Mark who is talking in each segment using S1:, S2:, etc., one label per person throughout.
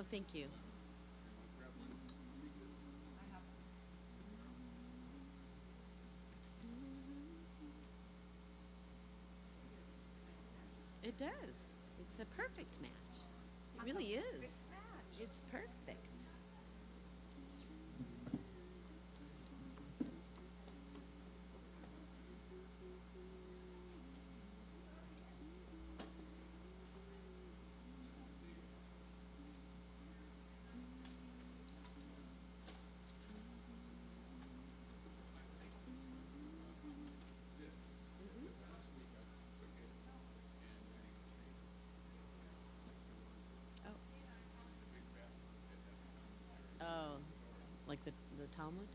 S1: Oh, thank you. It does. It's a perfect match. It really is. It's perfect. Oh, oh, like the Talmud.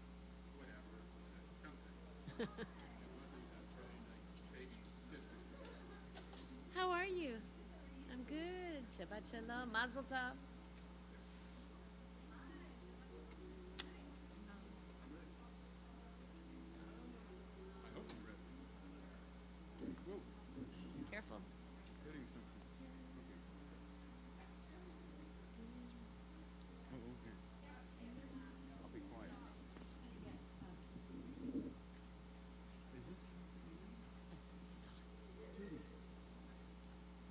S1: How are you? I'm good. Shabbat shalom. Mazel tov. Careful.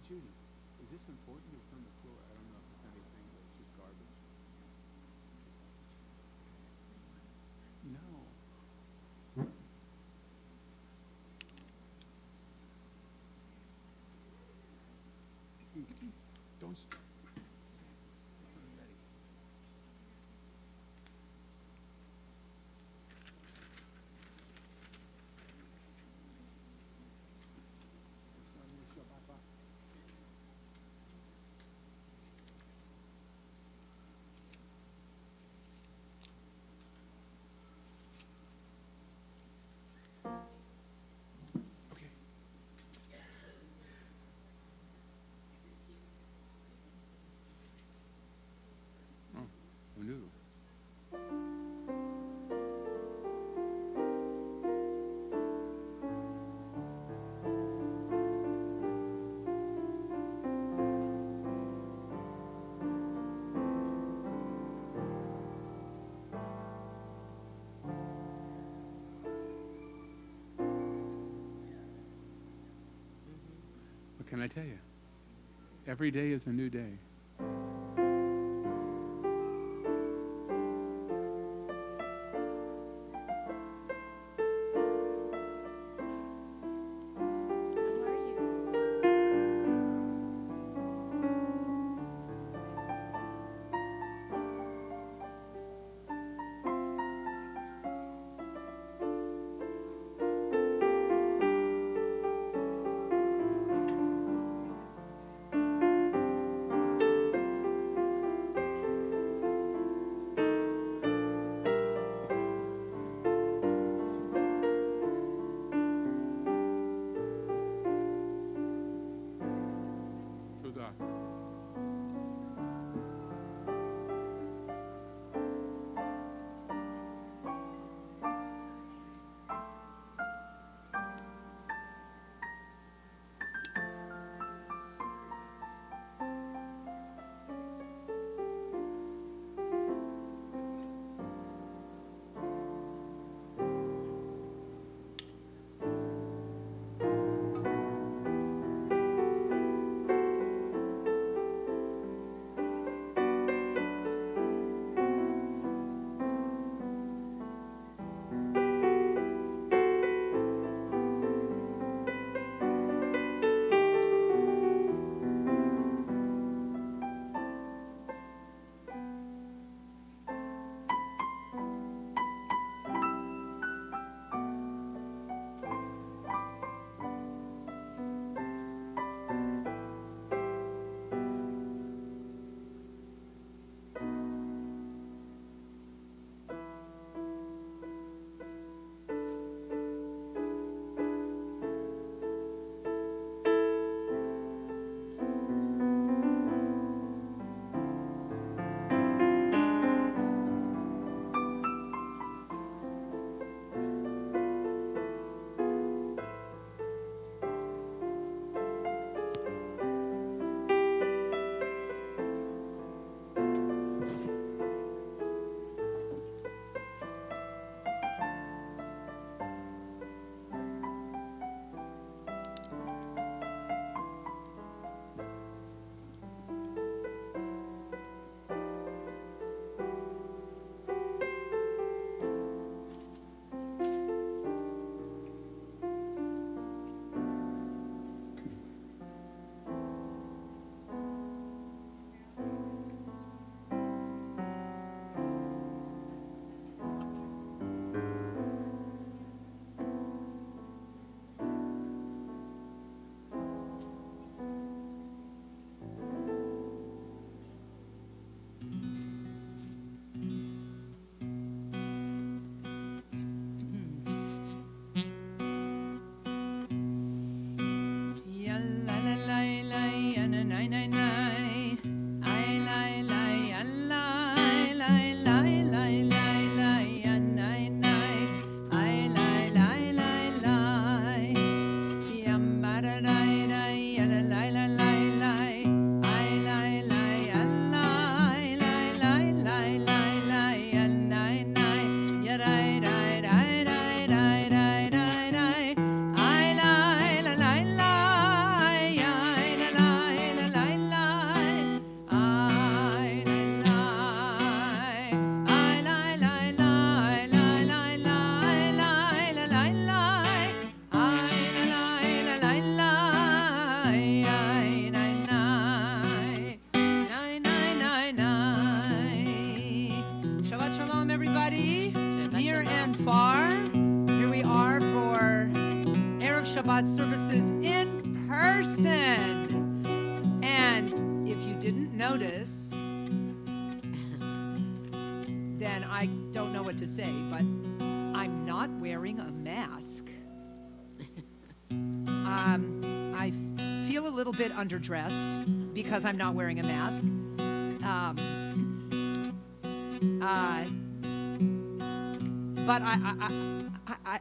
S2: Judy, is this important? It's on the floor. I don't know if it's anything, but it's just garbage. No. Don't. I'm ready. It's not in the Shabbat box. Okay. Oh, who knew? What can I tell you? Every day is a new day.
S1: How are you?
S2: Tודה.
S3: Shabbat services in person. And if you didn't notice, then I don't know what to say, but I'm not wearing a mask. I feel a little bit underdressed because I'm not wearing a mask. But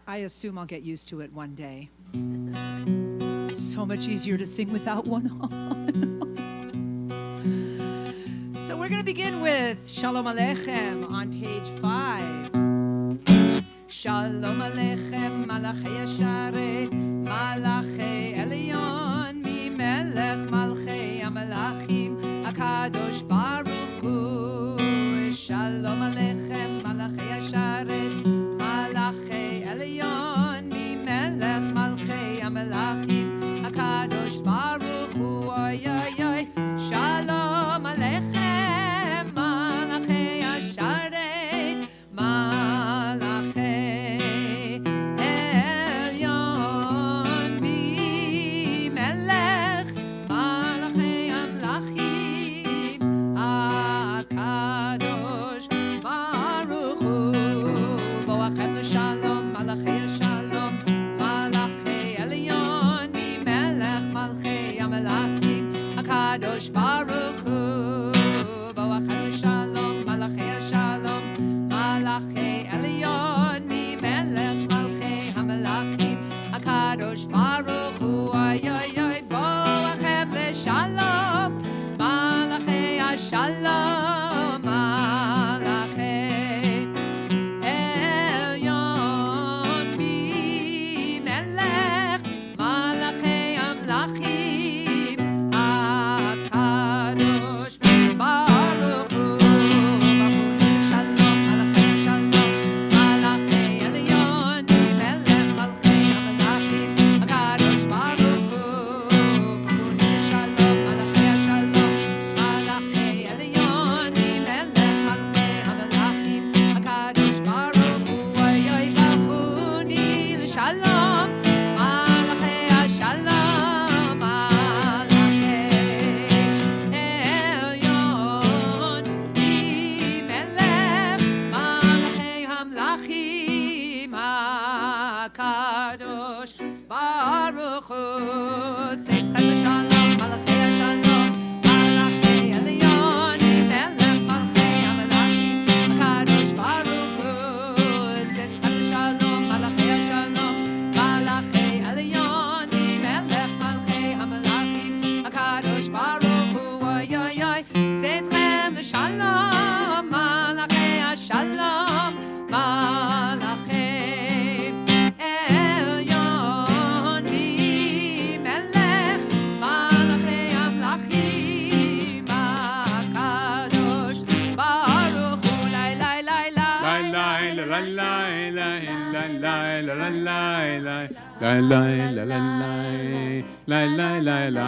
S3: I assume I'll get used to it one day. So much easier to sing without one on. So we're going to begin with Shalom Aleichem on page 5. Shalom Aleichem, Malachei Yasharet, Malachei Elyon, Mimelech Malchei Amalachim, HaKadosh Baruch Hu. Shalom Aleichem, Malachei Yasharet, Malachei Elyon, Mimelech Malchei Amalachim, HaKadosh Baruch Hu. Oy, oy, oy. Shalom Aleichem, Malachei Yasharet, Malachei Elyon, Mimelech Malchei Amalachim, HaKadosh Baruch Hu. Boachem l'shalom, Malachei Shalom, Malachei Elyon, Mimelech Malchei Amalachim, HaKadosh Baruch Hu. Boachem l'shalom, Malachei Shalom, Malachei Elyon, Mimelech Malchei Amalachim, HaKadosh Baruch Hu. Oy, oy, oy. Boachem l'shalom, Malachei Shalom, Malachei Elyon, Mimelech Malchei Amalachim, HaKadosh Baruch Hu. Boachem l'shalom, Malachei Shalom, Malachei Elyon, Mimelech Malchei Amalachim, HaKadosh Baruch Hu. Boachem l'shalom, Malachei Shalom, Malachei Elyon, Mimelech Malchei Amalachim, HaKadosh Baruch Hu. Oy, oy. Bachuni l'shalom, Malachei Shalom, Malachei Elyon, Mimelech Malchei Amalachim, HaKadosh Baruch Hu. Tzedchem l'shalom, Malachei Shalom, Malachei Elyon, Mimelech Malchei Amalachim, HaKadosh Baruch Hu. Tzedchem l'shalom, Malachei Shalom, Malachei Elyon, Mimelech Malchei Amalachim, HaKadosh Baruch Hu. Oy, oy, oy. Tzedchem l'shalom, Malachei Shalom, Malachei Elyon, Mimelech Malchei Amalachim, HaKadosh Baruch Hu. Lai, lai, lai, lai.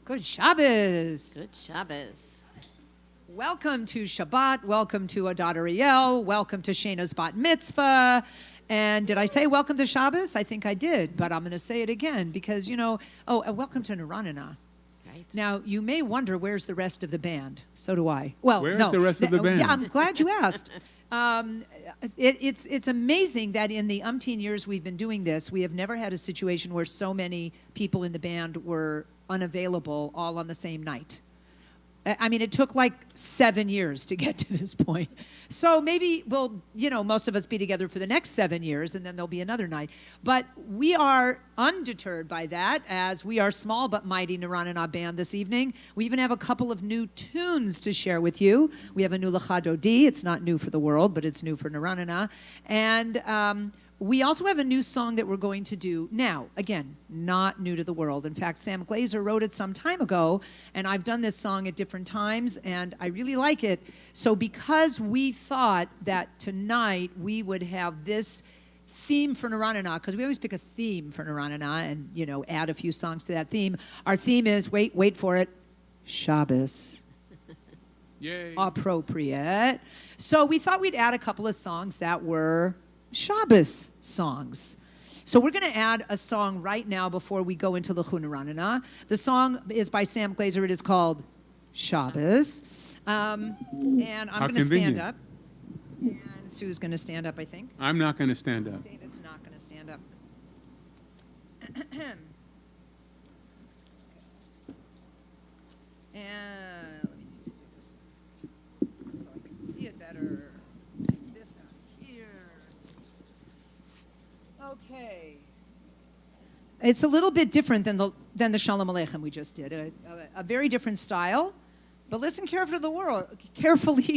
S3: Good Shabbos.
S1: Good Shabbos.
S3: Welcome to Shabbat. Welcome to Adat Ariel. Welcome to Shayna's Bat Mitzvah. And did I say welcome to Shabbos? I think I did, but I'm going to say it again because, welcome to Naranana.
S1: Right.
S3: Now, you may wonder where's the rest of the band. So do I. Well,
S2: Where's
S3: no.
S2: the rest of the band?
S3: Yeah, I'm glad you asked. It's amazing that in the umpteen years we've been doing this, we have never had a situation where so many people in the band were unavailable all on the same night. I mean, it took like 7 years to get to this point. So maybe we'll, most of us be together for the next 7 years, and then there'll be another night. But we are undeterred by that, as we are small but mighty Naranana band this evening. We even have a couple of new tunes to share with you. We have a new Lachad Odi. It's not new for the world, but it's new for Naranana. And We also have a new song that we're going to do now. Again, not new to the world. In fact, Sam Glazer wrote it some time ago, and I've done this song at different times, and I really like it. So because we thought that tonight we would have this theme for Naranana, because we always pick a theme for Naranana and, you know, add a few songs to that theme. Our theme is, wait for it, Shabbos.
S2: Yay.
S3: Appropriate. So we thought we'd add a couple of songs that were Shabbos songs. So we're going to add a song right now before we go into L'chu Naranana. The song is by Sam Glazer. It is called Shabbos. And I'm going to stand up. And Sue's going to stand up, I think.
S2: I'm not going to stand up.
S3: David's not going to stand up. And let me need to do this so I can see it better. Take this out here. Okay. It's a little bit different than the Shalom Aleichem we just did. A very different style. But listen carefully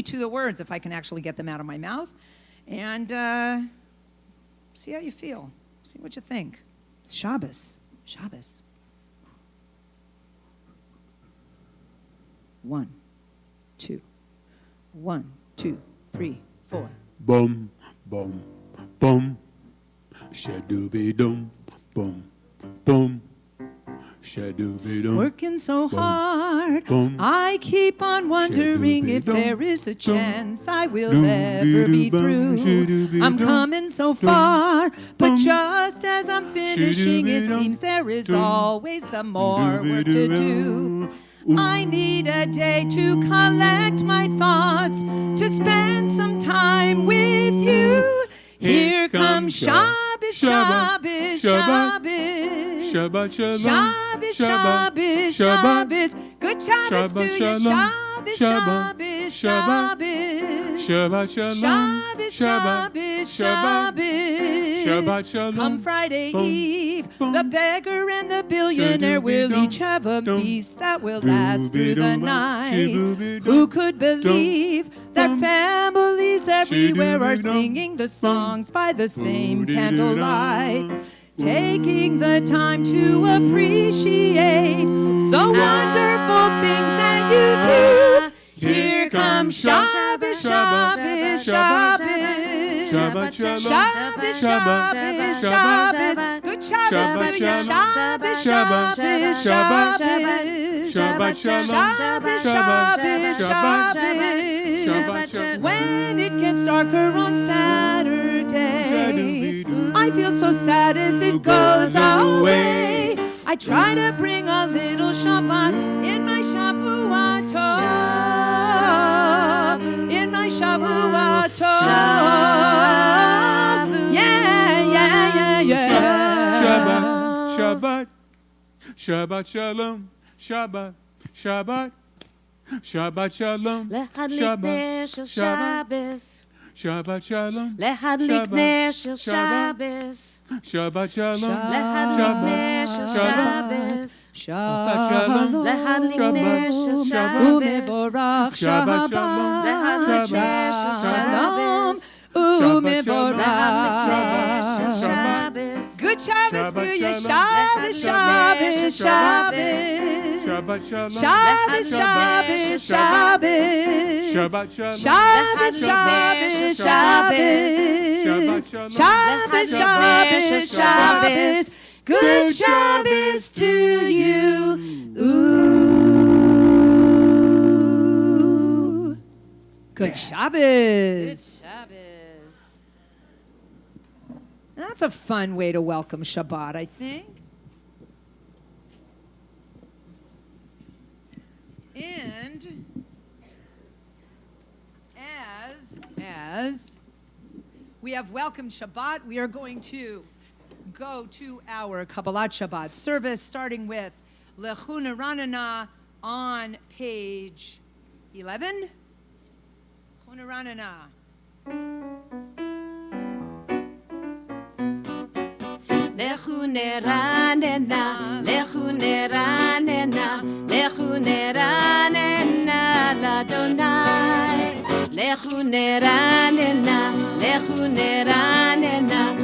S3: to the words, if I can actually get them out of my mouth. And see how you feel. See what you think. It's Shabbos. Shabbos. 1, 2. 1, 2, 3, 4.
S2: Boom, boom, boom. Shadooby-dum, boom, boom. Shadooby-dum.
S3: Working so
S2: boom,
S3: hard,
S2: boom.
S3: I keep on wondering if there is a chance I will ever be through. I'm coming so far, but just as I'm finishing, it seems there is always some more work to do. I need a day to collect my thoughts, to spend some time with you. Here comes Shabbos, Shabbos, Shabbos.
S2: Shabbat shalom.
S3: Shabbos, Shabbos, Shabbos. Good Shabbos to you. Shabbos, Shabbos, Shabbos.
S2: Shabbat shalom.
S3: Shabbos, Shabbos, Shabbos.
S2: Shabbat shalom.
S3: Come Friday
S2: Boom,
S3: Eve,
S2: boom.
S3: the beggar and the billionaire will each have a feast that will last through the night. Who could believe that families everywhere are singing the songs by the same candlelight? Taking the time to appreciate the wonderful things that you do. Here comes Shabbos, Shabbos, Shabbos.
S2: Shabbat shalom.
S3: Shabbos, Shabbos, Shabbos. Good Shabbos to you. Shabbos, Shabbos, Shabbos.
S2: Shabbat shalom.
S3: Shabbos, Shabbos, Shabbos. When it gets darker on Saturday, I feel so sad as it goes away. I try to bring a little Shabbat in my Shavuot. In my Shavuot. Yeah.
S2: Shabbat, Shabbat shalom. Shabbat, Shabbat, Shabbat shalom.
S4: להדליק של שבס,
S2: Shabbat shalom.
S4: להדליק נר של שבס,
S2: Shabbat shalom.
S4: להדליק נר של שבס,
S3: Shalom.
S4: להדליק נר של שבס,
S3: ומבורך
S2: Shabbat
S3: Shabbat.
S4: להדליק נר של
S3: Shalom.
S4: שבס,
S3: ומבורך.
S4: של שבס,
S3: Good Shabbos to you.
S2: Shabbat
S3: Shabbos, Shabbos,
S2: Shabbat shalom.
S3: Shabbos. Shabbos, Shabbos,
S2: Shabbat shalom.
S3: Shabbos. Shabbos, Shabbos.
S2: Shabbat shalom.
S3: Shabbos, Shabbos. Good Shabbos to you. Ooh. Good Shabbos.
S1: Shabbos.
S3: That's a fun way to welcome Shabbat, I think. And as we have welcomed Shabbat, we are going to go to our Kabbalat Shabbat service, starting with L'chu Naranana on page 11. L'chu Naranana.
S4: לכו נרננה, לכו נרננה, לכו נרננה לאדוני. לכו נרננה, לכו נרננה,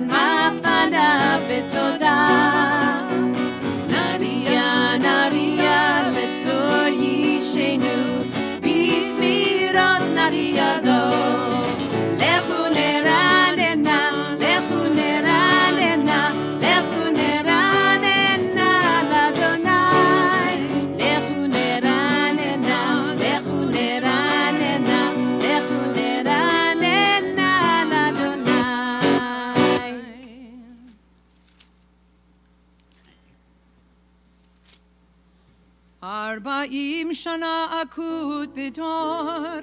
S4: מפניו בתודה. נריע נריע לצור אישנו, בזמירות נריע לו. לכו נרננה, לכו נרננה, לכו נרננה לאדוני. לכו נרננה, לכו נרננה, לכו נרננה לאדוני.
S3: 40 שנה אקוט בדור,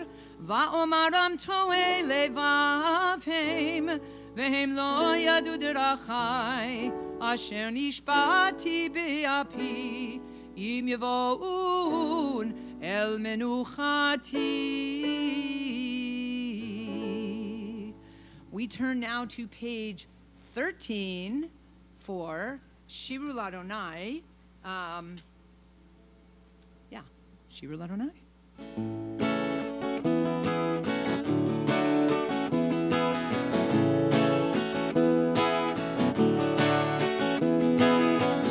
S3: ואומרם טועה לבבהם, והם לא ידעו דרכי, אשר נשבעתי באפי, אם יבואון אל מנוחתי. We turn now to page 13 for Shiru Ladonai. Shiru Ladonai.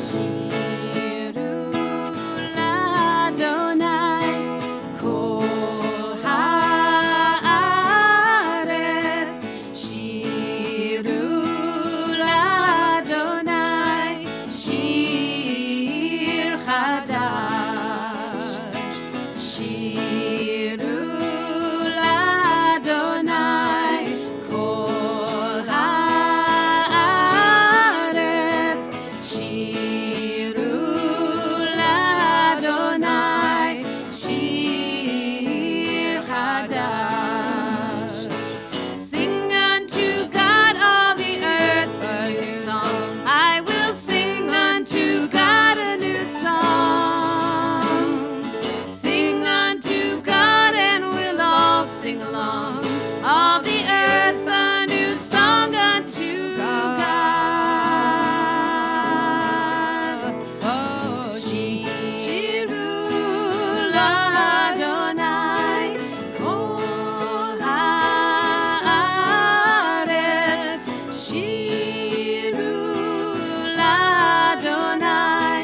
S4: שירו לאדוני כל הארץ, שירו לאדוני שיר חדש. שירו לאדוני כל הארץ, שירו לאדוני שיר חדש. Sing unto God all the earth a new song. I will sing unto God a new song. Sing unto God and we'll all sing along. All the earth a new song unto God.
S3: Oh,
S4: Shiru Ladonai kol haaretz. Shiru Ladonai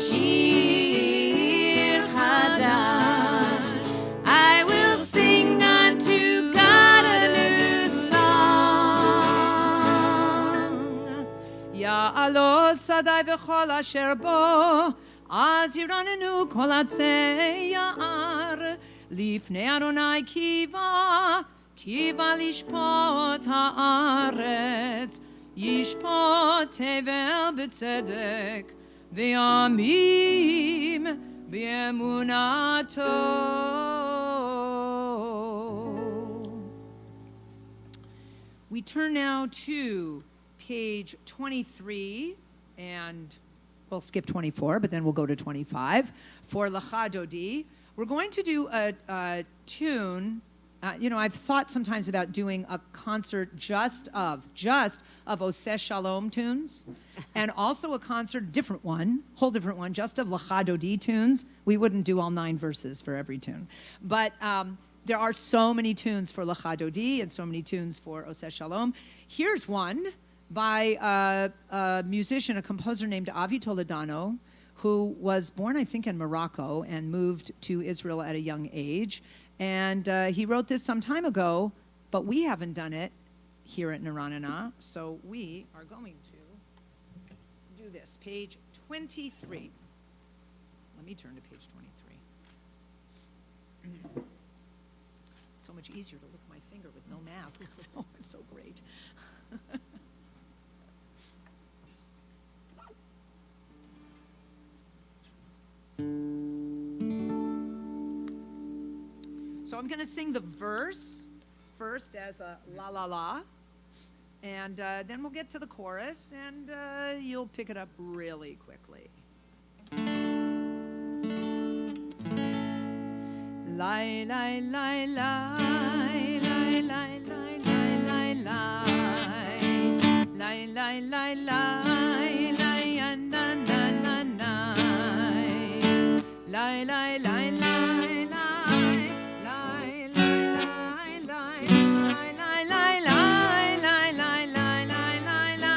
S4: shir chadash. I will sing unto God a new song.
S3: יעלו שדי וכל אשר בו, אז ירננו כל עצי יער, לפני אדוני קיווה לשפוט הארץ, ישפוט תבל בצדק, וימים באמונתו. We turn now to page 23, and we'll skip 24, but then we'll go to 25 for Lecha Dodi. We're going to do a tune. I've thought sometimes about doing a concert just of Oseh Shalom tunes, and also a concert, whole different one, just of Lecha Dodi tunes. We wouldn't do all 9 verses for every tune, but there are so many tunes for Lecha Dodi and so many tunes for Oseh Shalom. Here's one by a musician, a composer named Avi Toledano, who was born, I think, in Morocco and moved to Israel at a young age. And he wrote this some time ago, but we haven't done it here at Naranana, so we are going to do this. Page 23. Let me turn to page 23. It's so much easier to lick my finger with no mask. It's so great. So I'm going to sing the verse first as a la la la, and then we'll get to the chorus, and you'll pick it up really quickly. Lai lai lai lai lai lai lai lai lai lai lai lai lai lai na na na na lai lai lai lai la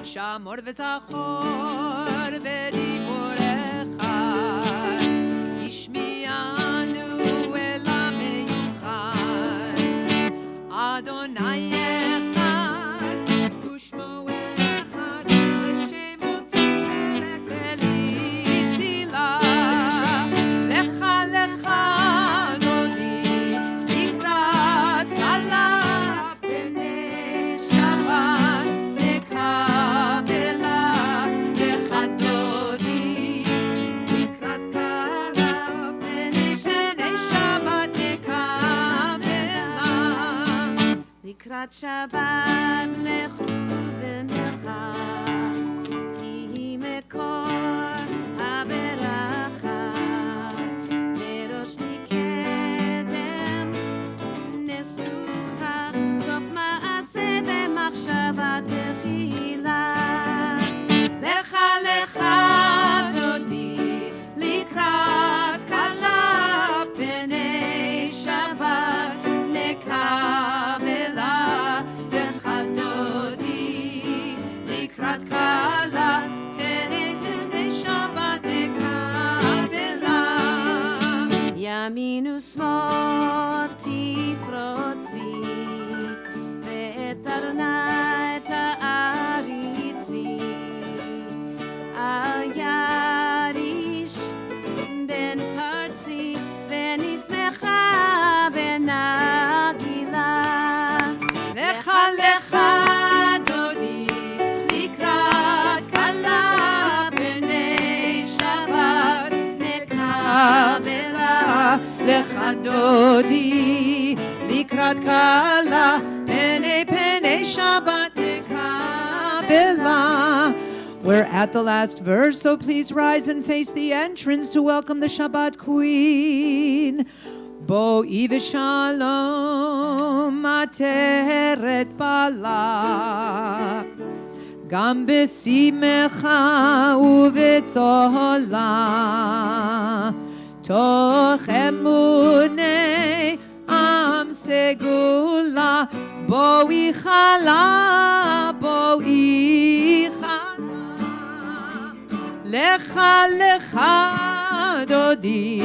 S3: שמור וזכור בדיבורך, השמיענו אל המיוחד. אדוני אחד ושמו אחד, לשמו תפארת ולתהילה. לך לך דודי לקראת כלה פני שבת נקבלה. לך דודי לקראת כלה פני שבת נקבלה. לקראת שבת לכו ונלכה, כי היא מקור הברכה. מראש מקדם נסוכה, סוף מעשה במחשבה תחילה. לך לך דודי לקראת כלה פני שבת נקבלה. לך דודי לקראת כלה פני שבת נקבלה. ימין ושמאל תפרוצי, ואת ארונה את האריצי. אל יריש בן פרצי, ונשמחה ונגילה. לך לך דודי לקראת כלה פני שבת נקבלה. לך דודי לקראת כלה פני שבת נקבלה. We're at the last verse, so please rise and face the entrance to welcome the Shabbat Queen. Bo'i v'shalom ateret bala, gam b'simecha u'v'tzola, toch emunei am segula. Bo'i chala, bo'i chala. לך לך דודי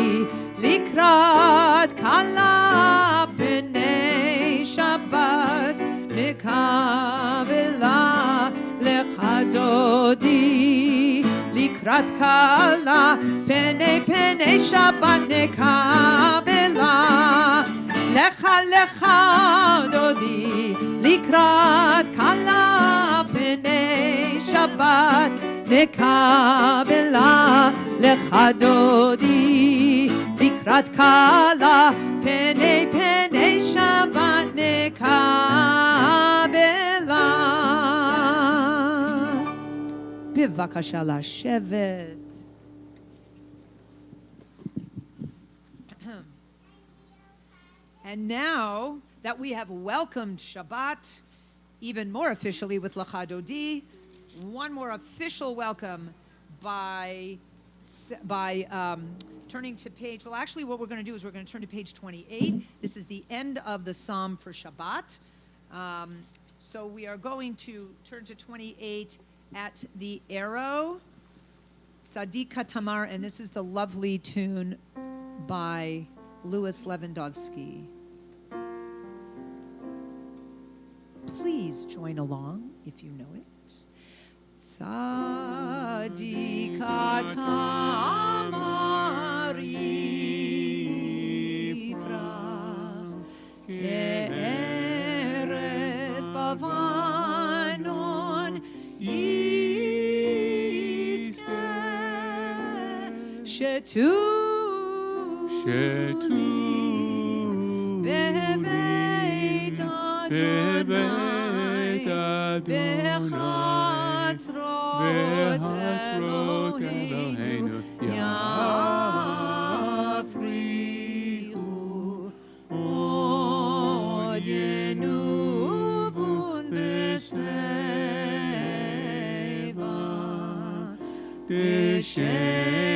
S3: לקראת כלה פני שבת נקבלה. לך דודי לקראת כלה פני שבת נקבלה. לך לך דודי לקראת כלה פני שבת נקבלה. לך דודי לקראת כלה פני שבת נקבלה. בבקשה לשבת. And now that we have welcomed Shabbat even more officially with Lecha Dodi, one more official welcome by turning to page, well actually what we're going to do is we're going to turn to page 28. This is the end of the psalm for Shabbat. So we are going to turn to 28 at the arrow, Tzadika Tamar, and this is the lovely tune by Louis Lewandowski. Please join along if you know it. Tzadika Tamar Yifrach Ke'eres Bavanon Yizkeh Shetu Bebeit Adonai Bechatzrot Eloheinu Yafrichu Od Yenuvun B'Seva Deshenim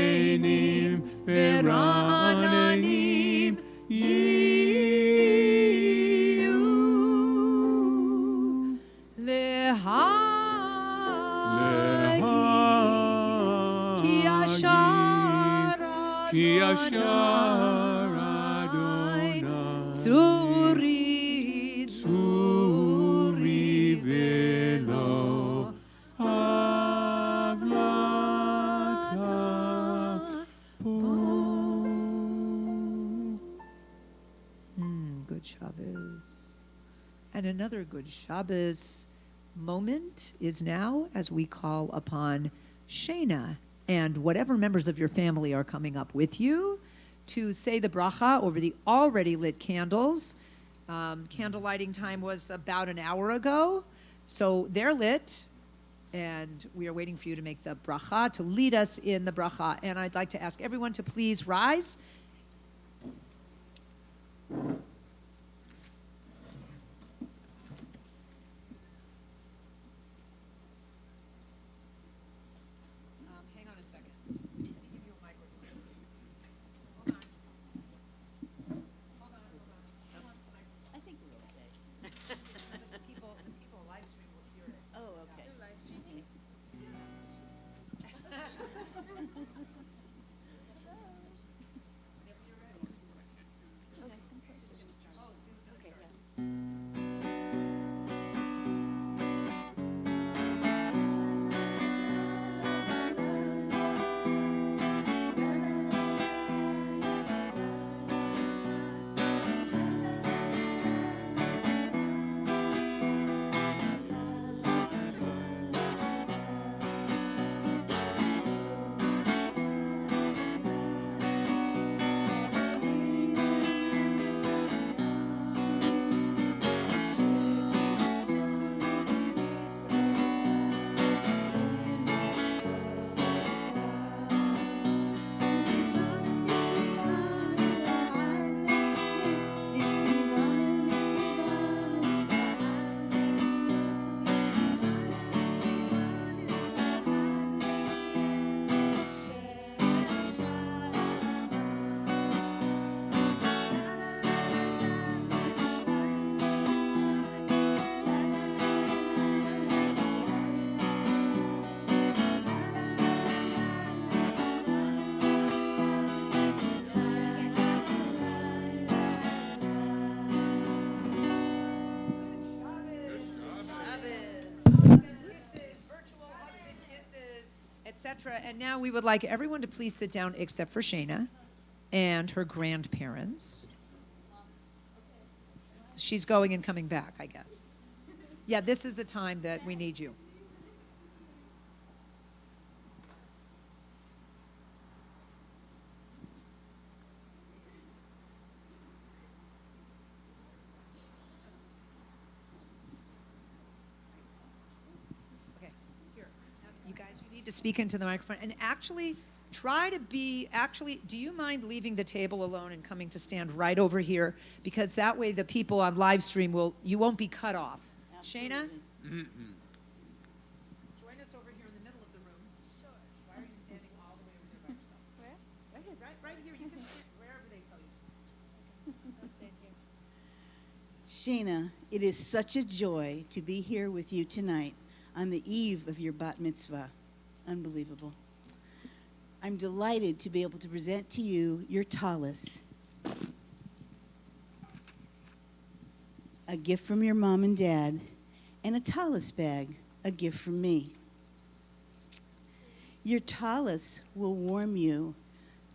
S3: Verananim Yiyu Lehagi Ki Ashar Adonai Tsuri Velo Avlata Po. Good Shabbos. And another good Shabbos moment is now as we call upon Shana and whatever members of your family are coming up with you to say the bracha over the already lit candles. Candle lighting time was about an hour ago, so they're lit, and we are waiting for you to make the bracha, to lead us in the bracha. And I'd like to ask everyone to please rise. Hang on a second. Let me give you a microphone. Hold on. Hold on. Who wants the microphone?
S1: I think we're okay.
S3: The people live stream will hear it.
S1: Oh, okay. Live streaming.
S3: Etc. And now we would like everyone to please sit down except for Shana and her grandparents. She's going and coming back, I guess. Yeah, this is the time that we need you. Okay, here. You guys, you need to speak into the microphone and actually try to be, do you mind leaving the table alone and coming to stand right over here? Because that way the people on live stream you won't be cut off. Shana? Join us over here in the middle of the room. Sure. Why are you standing all the way over there by yourself?
S1: Where? Right here.
S3: Right here. You can sit wherever they tell you to.
S5: Shana, it is such a joy to be here with you tonight on the eve of your bat mitzvah. Unbelievable. I'm delighted to be able to present to you your tallis, a gift from your mom and dad, and a tallis bag, a gift from me. Your tallis will warm you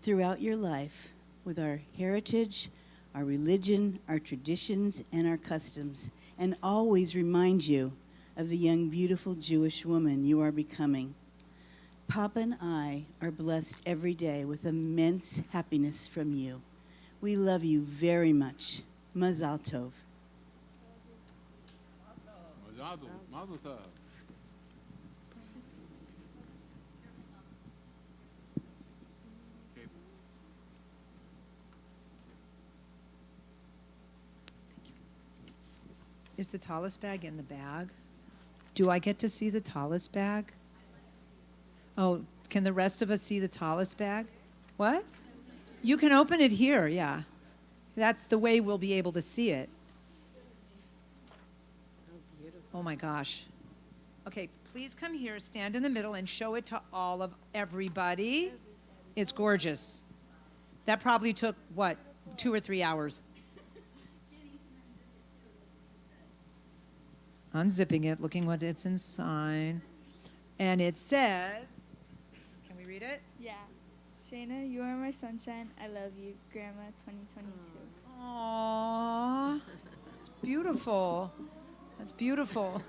S5: throughout your life with our heritage, our religion, our traditions, and our customs, and always remind you of the young, beautiful Jewish woman you are becoming. Papa and I are blessed every day with immense happiness from you. We love you very much. Mazal Tov.
S2: Mazel tov. Okay.
S3: Is the tallis bag in the bag? Do I get to see the tallis bag? Oh, can the rest of us see the tallis bag? What? You can open it here, yeah. That's the way we'll be able to see it.
S1: Oh, beautiful.
S3: Oh my gosh. Okay, please come here, stand in the middle, and show it to all of everybody. It's gorgeous. That probably took, what, 2 or 3 hours? Unzipping it, looking what it's inside. And it says, can we read it?
S6: Yeah. Shayna, you are my sunshine. I love you. Grandma 2022.
S3: Aww. That's beautiful. That's beautiful.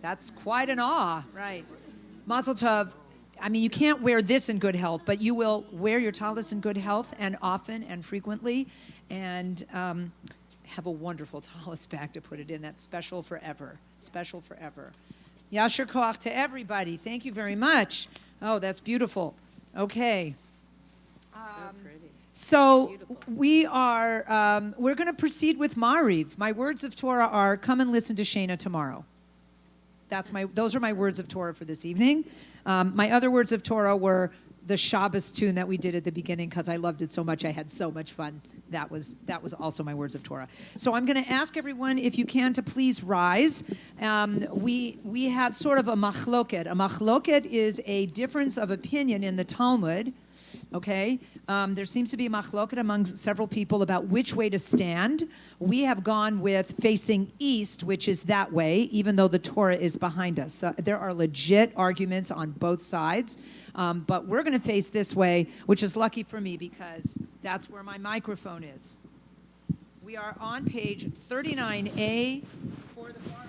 S3: That's quite an awe, right? Mazel tov. I mean, you can't wear this in good health, but you will wear your tallis in good health and often and frequently, and have a wonderful tallis bag to put it in. That's special forever. Special forever. Yasher koach to everybody. Thank you very much. Oh, that's beautiful. Okay.
S1: So pretty.
S3: So
S1: Beautiful.
S3: we are, we're going to proceed with Mariv. My words of Torah are, come and listen to Shayna tomorrow. Those are my words of Torah for this evening. My other words of Torah were the Shabbos tune that we did at the beginning because I loved it so much. I had so much fun. That was also my words of Torah. So I'm going to ask everyone, if you can, to please rise. We have sort of a machloket. A machloket is a difference of opinion in the Talmud. Okay, there seems to be a machloket among several people about which way to stand. We have gone with facing east, which is that way, even though the Torah is behind us. So there are legit arguments on both sides, but we're going to face this way, which is lucky for me because that's where my microphone is. We are on page 39A for the bar.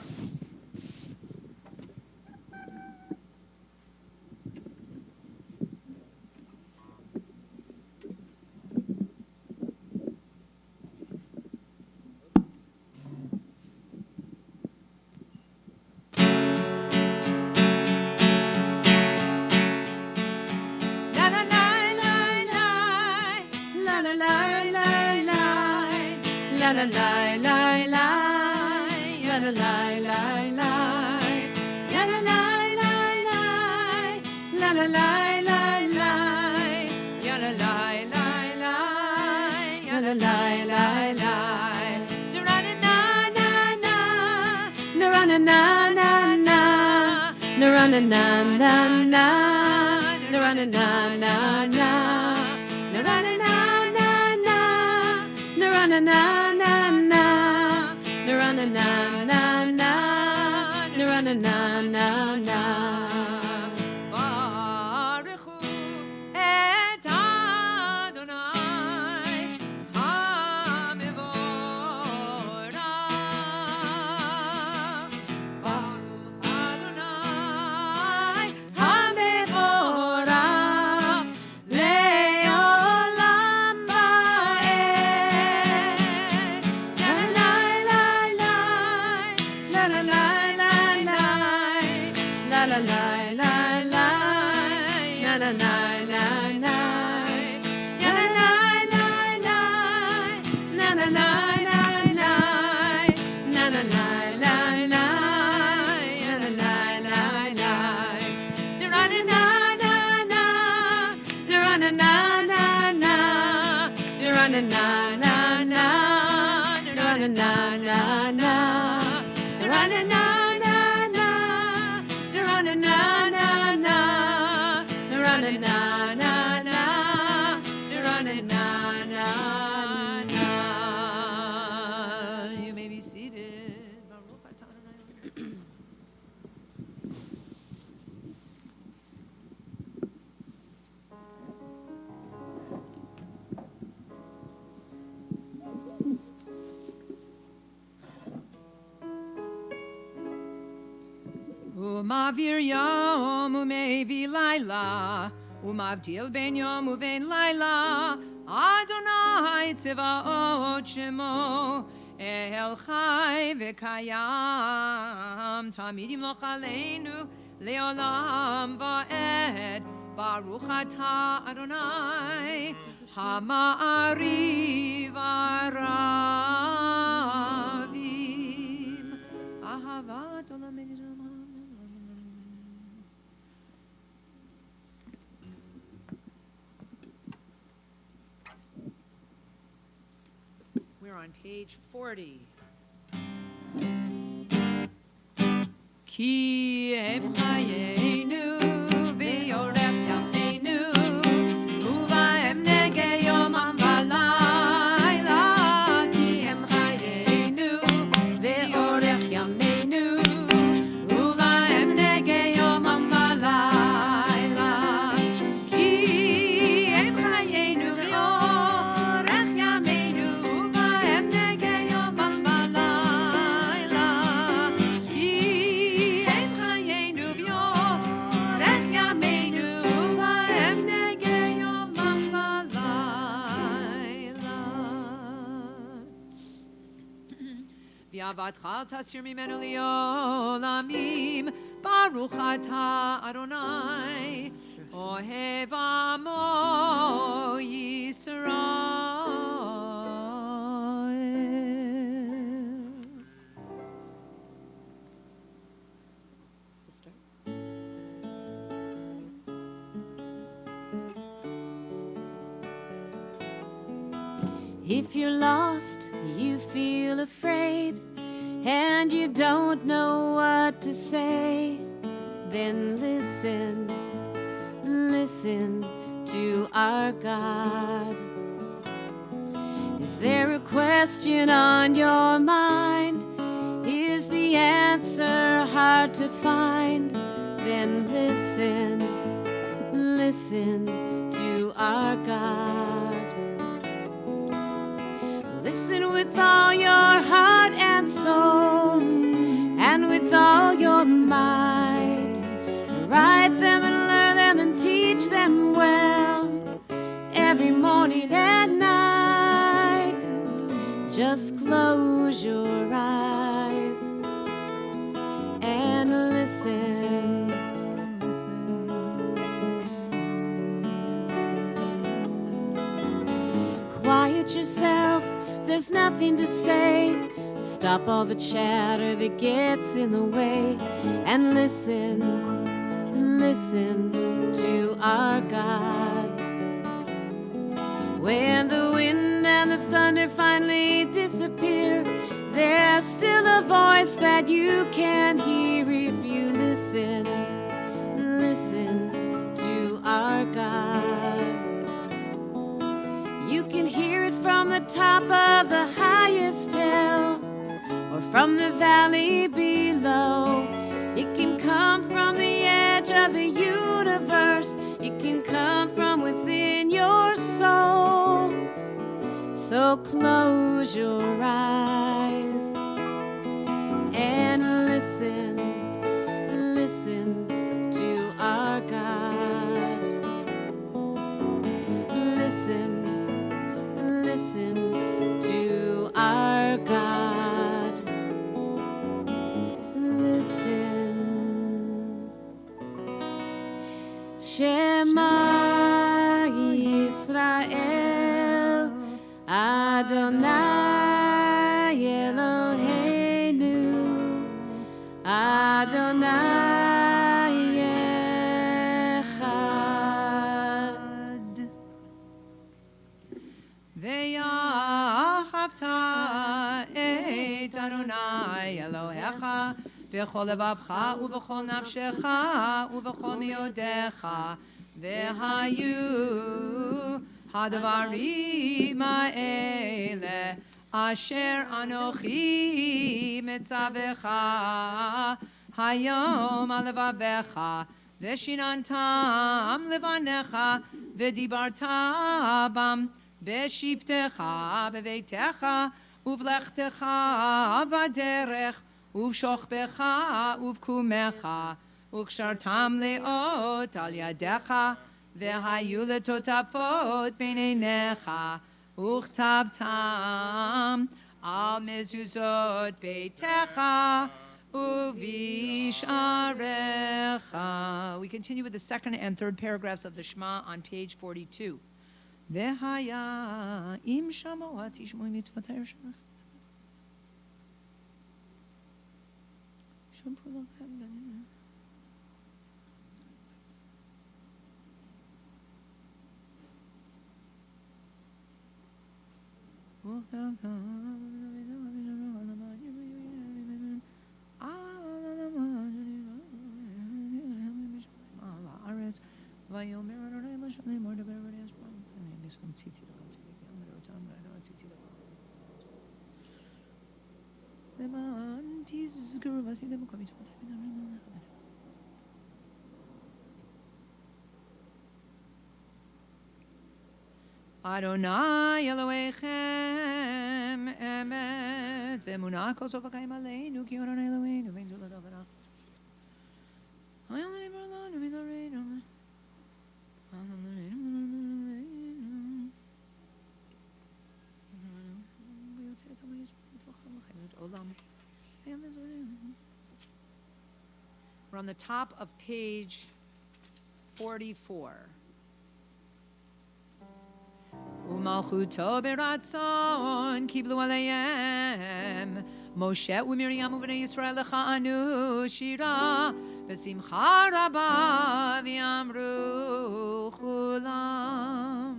S4: La la la la la, la la la la la, la la la la la, la la la la la, la la la la la, la la la la la. Na na na na, na na na na, na na na na na, na na na na na, na na na na. Na na na na na, na na na na na, na na na na na. Baruchu et Adonai HaMevorach. Baruch Adonai HaMevorach le'olam va'ed. La la la la la, la la la la la, la la la la la, la la la la la, la la la la la, la la la la la, la la la la la. Na na na na, na na na na, na na na na na, na na na na na. You may be seated. Umavir yom umevi laila, umavdil ben yom uven laila, Adonai tzevaot shemo,
S3: El Chai V'Kayam Tamid Yimloch Aleinu Leolam Va'ed Baruch Atah Adonai Hama'ariv Aravim Ahavat Olam We're on page 40. Ki em chayenu v'yorech yameinu uvahem negei yomam v'layla. Ki em chayenu v'yorech yameinu uvahem negei yomam v'layla. Ki em chayenu v'yorech yameinu uvahem negei yomam v'layla. Ki em chayenu v'yorech yameinu uvahem negei yomam v'layla. V'avatcha tasir mimenu li'olamim Baruch atah Adonai Ohev amo Yisrael.
S4: If you're lost, you feel afraid, and you don't know what to say, then listen, listen to our God. Is there a question on your mind? Is the answer hard to find? Then listen, listen to our God. Listen with all your heart and soul, and with all your might. Write them and learn them and teach them well, every morning and night. Just close your eyes and listen. Quiet yourself, there's nothing to say. Stop all the chatter that gets in the way and listen, listen to our God. When the wind and the thunder finally disappear, there's still a voice that you can hear if you listen, listen to our God. You can hear it from the top of the highest hill or from the valley below. It can come from the edge of the universe. It can come from within your soul. So close your eyes and listen, listen to our God. Listen, listen to our God. Listen. Shema Yisrael Adonai Eloheinu Adonai Echad. Ve'ahavta et Adonai Elohecha b'chol levavcha u'b'chol nafshecha u'b'chol miodecha ve'hayu hadvarim ha'ele asher anochi metzavecha hayom al levavecha ve'shinantam levanecha ve'dibarta bam be'shivtecha be'veitecha uvlechtecha v'derech uv'shochbecha uv'kumecha וקשרתם לאות על ידיך, והיו לטוטפות בין עיניך, וכתבתם על
S3: al mezuzot beitecha uvisharecha. We continue with the second and third paragraphs of the Shema on page 42. Vehaya im shamoah tishmoi mitzvotay Hashem. Adonai Elohechem emet ve'emunah kol sof hakayim aleinu ki Adonai Eloheinu ve'en zol hadav v'rach. We're on the top of page 44. Umalchuto beratzon kiblu aleihem Moshe uMiriam uvnei Yisrael lecha'anu shira v'simcha rabba v'yamru chulam.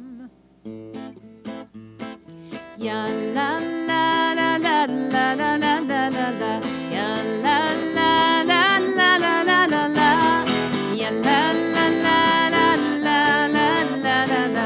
S4: Ya la la la la la la la la la la. Ya la la la la la la la la. Ya la la la la la la la la la.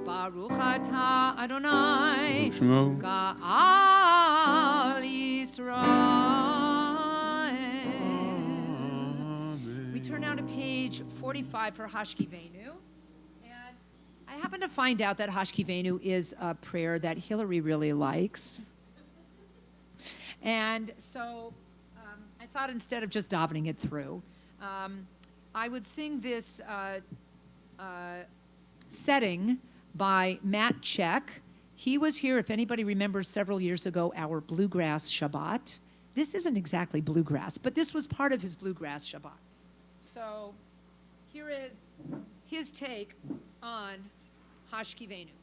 S3: Baruch atah Adonai
S2: Shmo.
S3: Ga'al Yisrael. We turn now to page 45 for Hashkivenu. And I happen to find out that Hashkivenu is a prayer that Hillary really likes. And so I thought instead of just davening it through, I would sing this setting by Matt Check. He was here, if anybody remembers, several years ago, our Bluegrass Shabbat. This isn't exactly bluegrass, but this was part of his Bluegrass Shabbat. So here is his take on Hashkivenu.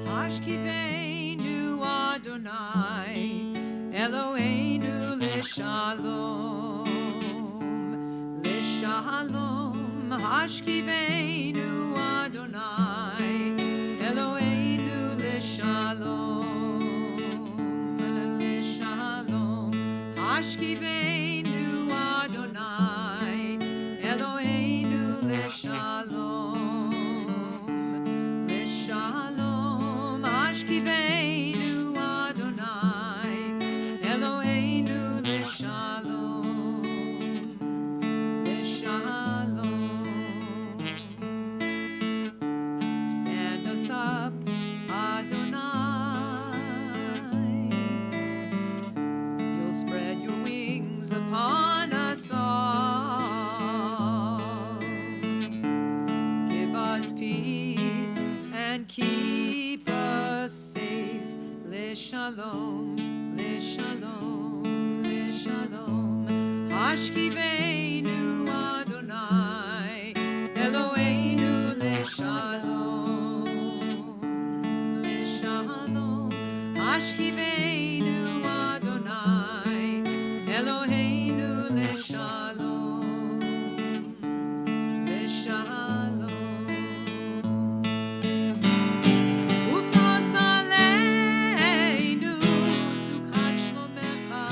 S3: Hashkivenu Adonai Eloheinu l'shalom l'shalom Hashkivenu Adonai Eloheinu l'shalom l'shalom Hashkivenu Adonai Eloheinu l'shalom l'shalom Hashkiveinu Adonai, Eloheinu Leshalom, Leshalom. Stand us up, Adonai. You'll spread your wings upon us all. Give us peace and keep us safe. Leshalom, leshalom, leshalom. Hashkiveinu Adonai, Eloheinu leshalom, leshalom. Hashkiveinu Adonai, Eloheinu leshalom, leshalom. Ufnos aleinu sukat shlomecha.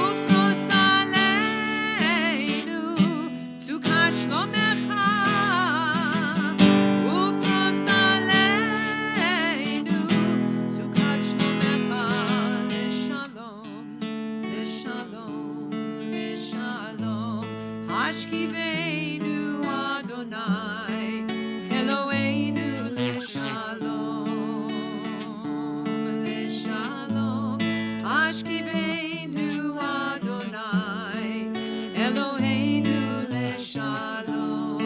S3: Ufnos aleinu sukat shlomecha. Ufnos aleinu sukat shlomecha. Leshalom, leshalom, leshalom. Hashkiveinu Adonai, Eloheinu leshalom, leshalom. Hashkiveinu Adonai, Eloheinu leshalom,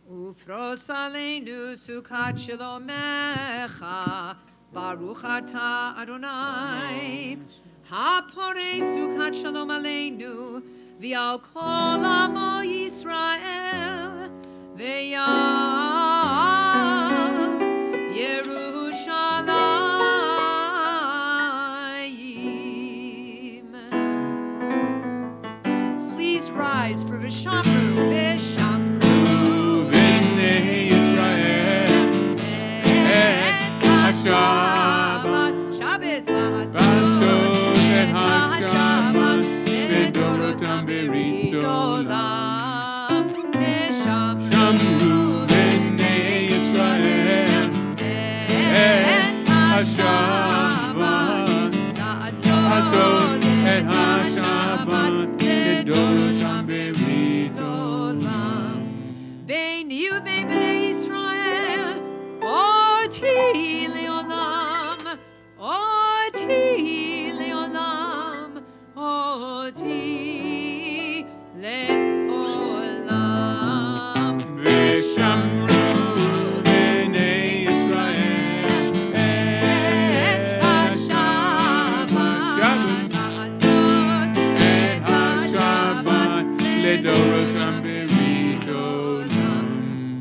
S3: Ufros aleinu sukat shlomecha, Baruch ata Adonai, Haporei sukat shalom aleinu, V'al kol amo Yisrael, V'yal Yerushalayim. Please rise for V'shamru, V'shamru,
S2: B'nei Yisrael,
S3: et
S2: HaShabbat,
S3: Shabbos la'asot,
S2: V'asot et
S3: HaShabbat,
S2: Bedorotam berit olam.
S3: V'shamru,
S2: Shamru b'nei Yisrael, et HaShabbat, V'asot et HaShabbat, Bedorotam berit olam.
S3: Beini u'bein b'nei Yisrael, oti le'olam, oti le'olam, oti le'olam.
S2: V'shamru b'nei Yisrael, et HaShabbat,
S3: V'asot
S2: et HaShabbat, Bedorotam berit olam.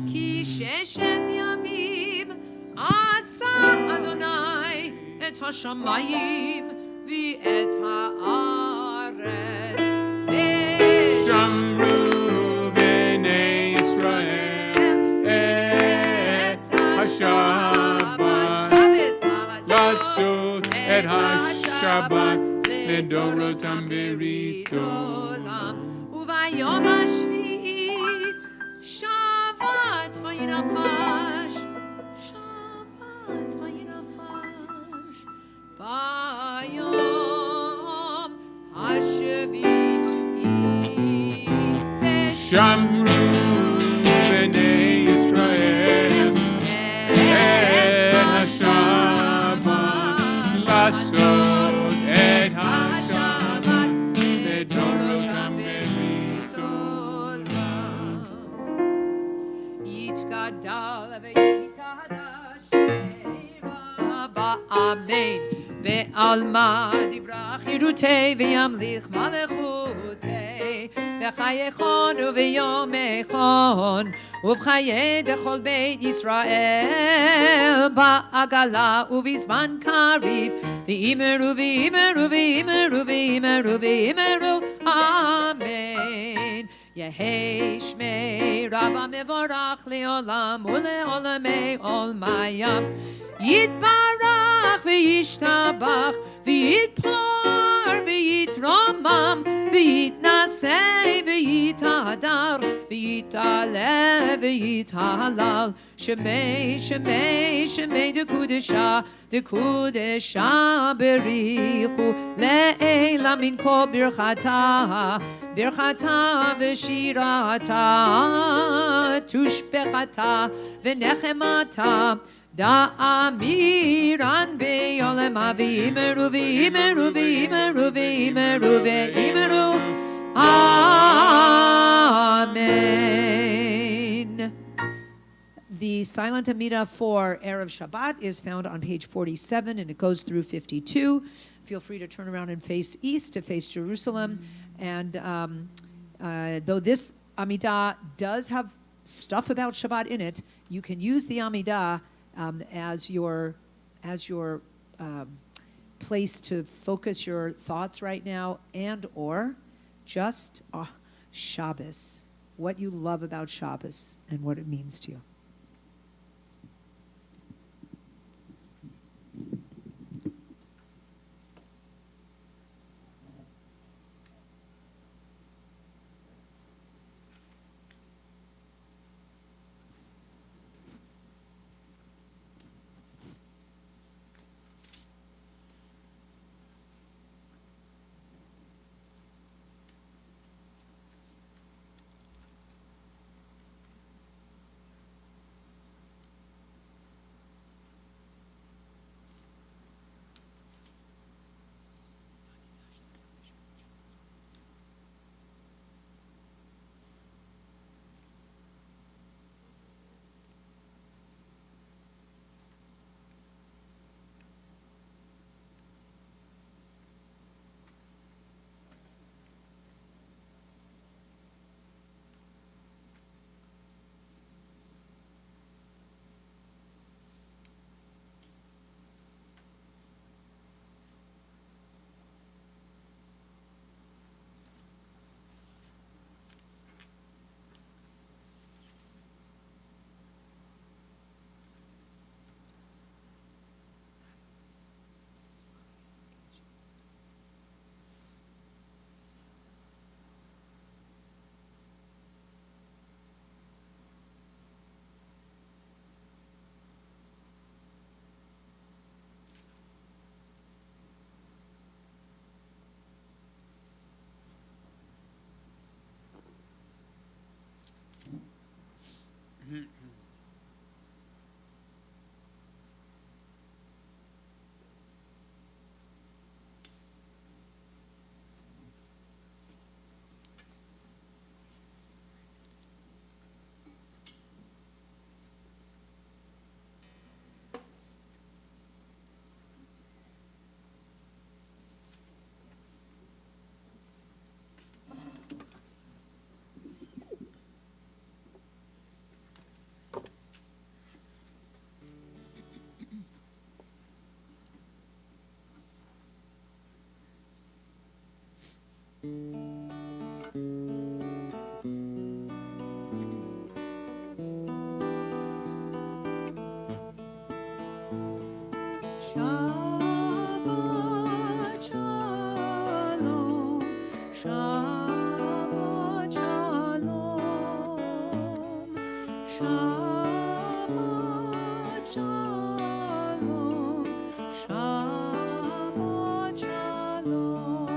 S3: Ki sheshet yamim asa Adonai et hashamayim v'et haaretz.
S2: Shamru b'nei Yisrael, et HaShabbat, Lasot et HaShabbat, Bedorotam berit olam.
S3: Uvayom hashvi'i Shabbat vayinafash, Shabbat vayinafash, Vayom hashvi'i
S2: Shamru b'nei Yisrael, et HaShabbat, Lasot et HaShabbat, Bedorotam berit olam.
S3: Yitgadal v'yikadash Rabba Amen Ve'alma dibrach yirutei Ve'yamlich malechutei Ve'chayechon uve'yomechon Uv'chaye dechol beit Yisrael Ba'agala uvizman karif V'imeru v'imeru v'imeru v'imeru v'imeru Amen Yehei Shmei Rabba Mevorach Leolam Uleolamei Olmayam Yitbarach V'yishtabach V'yitpar V'yitramam V'yitnasei V'yitahadar V'yitaleh V'yitahalal Shemei Shemei Shemei Dekudesha Berichu Le'ela Min Kol Birchata Birchata V'shirata Tushbechata V'nechemata Da'amiran Be'olema V'imeru V'imeru V'imeru V'imeru V'imeru Amen. The silent Amida for Erev Shabbat is found on page 47 and it goes through 52. Feel free to turn around and face east to face Jerusalem. And though this Amidah does have stuff about Shabbat in it, you can use the Amidah as your place to focus your thoughts right now, and or just Shabbos, what you love about Shabbos and what it means to you. Shabbat shalom, Shabbat shalom, Shabbat shalom, Shabbat shalom.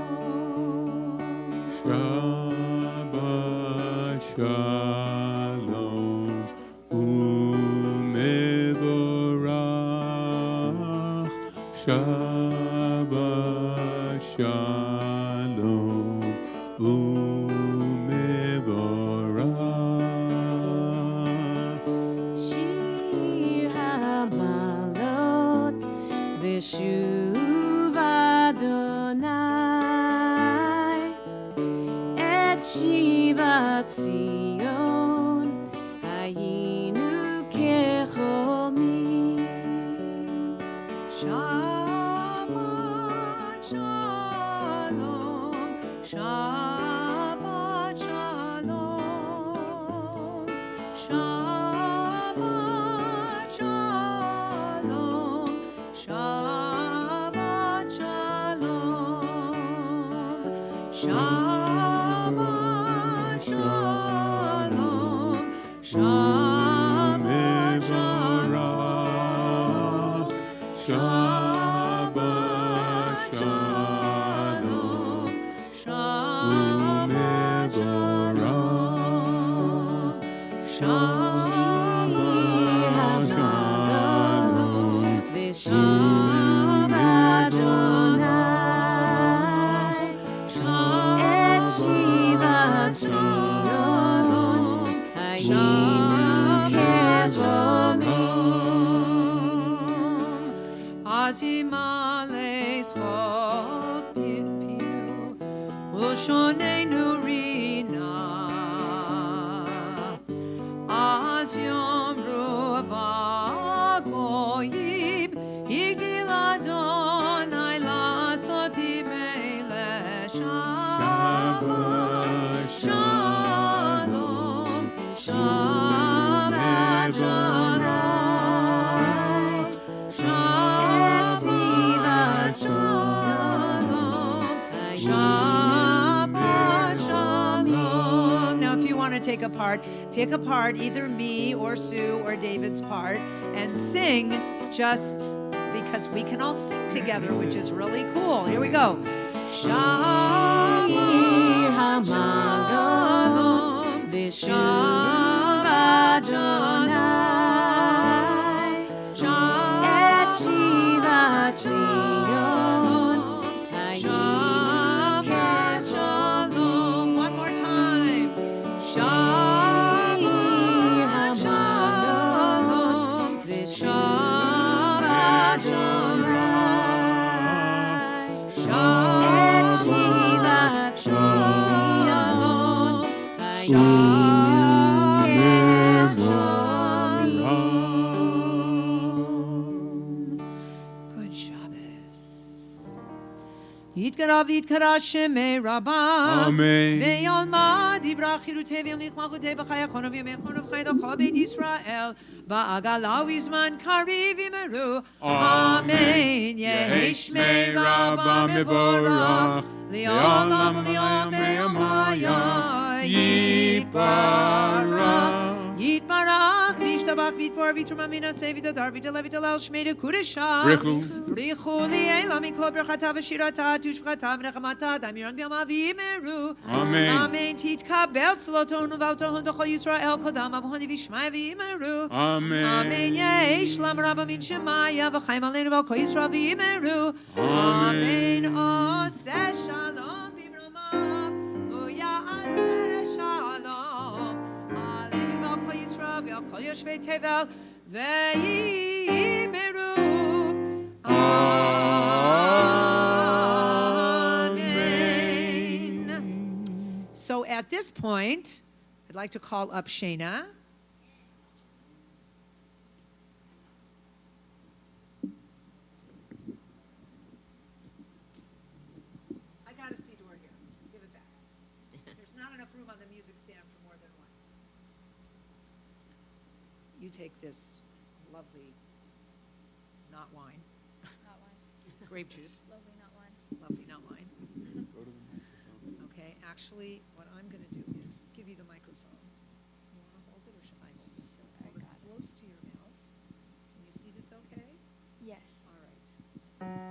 S2: Shabbat shalom umevorach. Shabbat shalom umevorach.
S4: Shir hamalot v'shuv Adonai et shivat Zion hayinu kechomi.
S3: Shabbat shalom, Shabbat shalom. Shabbat Shalom. Shabbat Shalom.
S2: Shabbat Shalom.
S3: Shabbat Shalom.
S2: Shabbat Shalom.
S4: Shabbat Adonai, et Shivat Tzionon, hayinu kevolim.
S3: Azimale Zchok Yitpilu Ulshonenu Rina Az Yomru Vagoyim Yigdil Adonai Lasoti Melech Shabbat Shalom Shabbat Shalom Shabbat Shalom Shabbat Shalom. Now, if you want to take a part, pick a part, either me or Sue or David's part, and sing just because we can all sing together, which is really cool. Here we go. Shabbat Shalom Shabbat Adonai
S4: Et Shivat Tzionon,
S3: Shabbat Shalom. One more time. Shabbat Shalom. Shabbat Shalom. Shabbat Shalom. Good Shabbos. Yitkara v'yitkara shemei Rabban.
S2: Amen.
S3: Ve'yalma divra chirutei v'yamlich malchutei v'chayachono v'yamechono v'chaydocho beit Yisrael. Va'agala v'zman kariv yimeru. Amen. Yehi shmei Rabban mevorach. Li'olam u'li'om me'amaya. Yitbarach. Yitbarach. V'yishtabach v'yitbor v'yitruma minaseh v'yidadar v'yidaleh v'yidalel shmei dekudesha.
S2: Richu.
S3: Brichu li'ela mikol berchata v'shirata tushbchata v'nechamata damiran b'yama v'imeru.
S2: Amen.
S3: Amen. Titkabel tzloton uvautohon d'chol Yisrael kodam avhoni v'shmai v'imeru.
S2: Amen.
S3: Amen. Yesh lam rabba min shemaya v'chaim aleinu v'al kol Yisrael v'imeru.
S2: Amen.
S3: Amen. Oseh shalom b'mromav u'ya'aseh shalom aleinu v'al kol Yisrael v'al kol yoshvei tevel v'imeru. Amen. So at this point, I'd like to call up Shana. I got a C door here. Give it back. There's not enough room on the music stand for more than one. You take this lovely, not wine,
S6: Not wine.
S3: grape juice.
S6: Lovely, not wine.
S3: Lovely, not wine. Okay, actually, what I'm going to do is give you the microphone. You want to hold it or should I hold it? Hold it close to your mouth. Can you see this okay?
S6: Yes.
S3: All right. Hold on.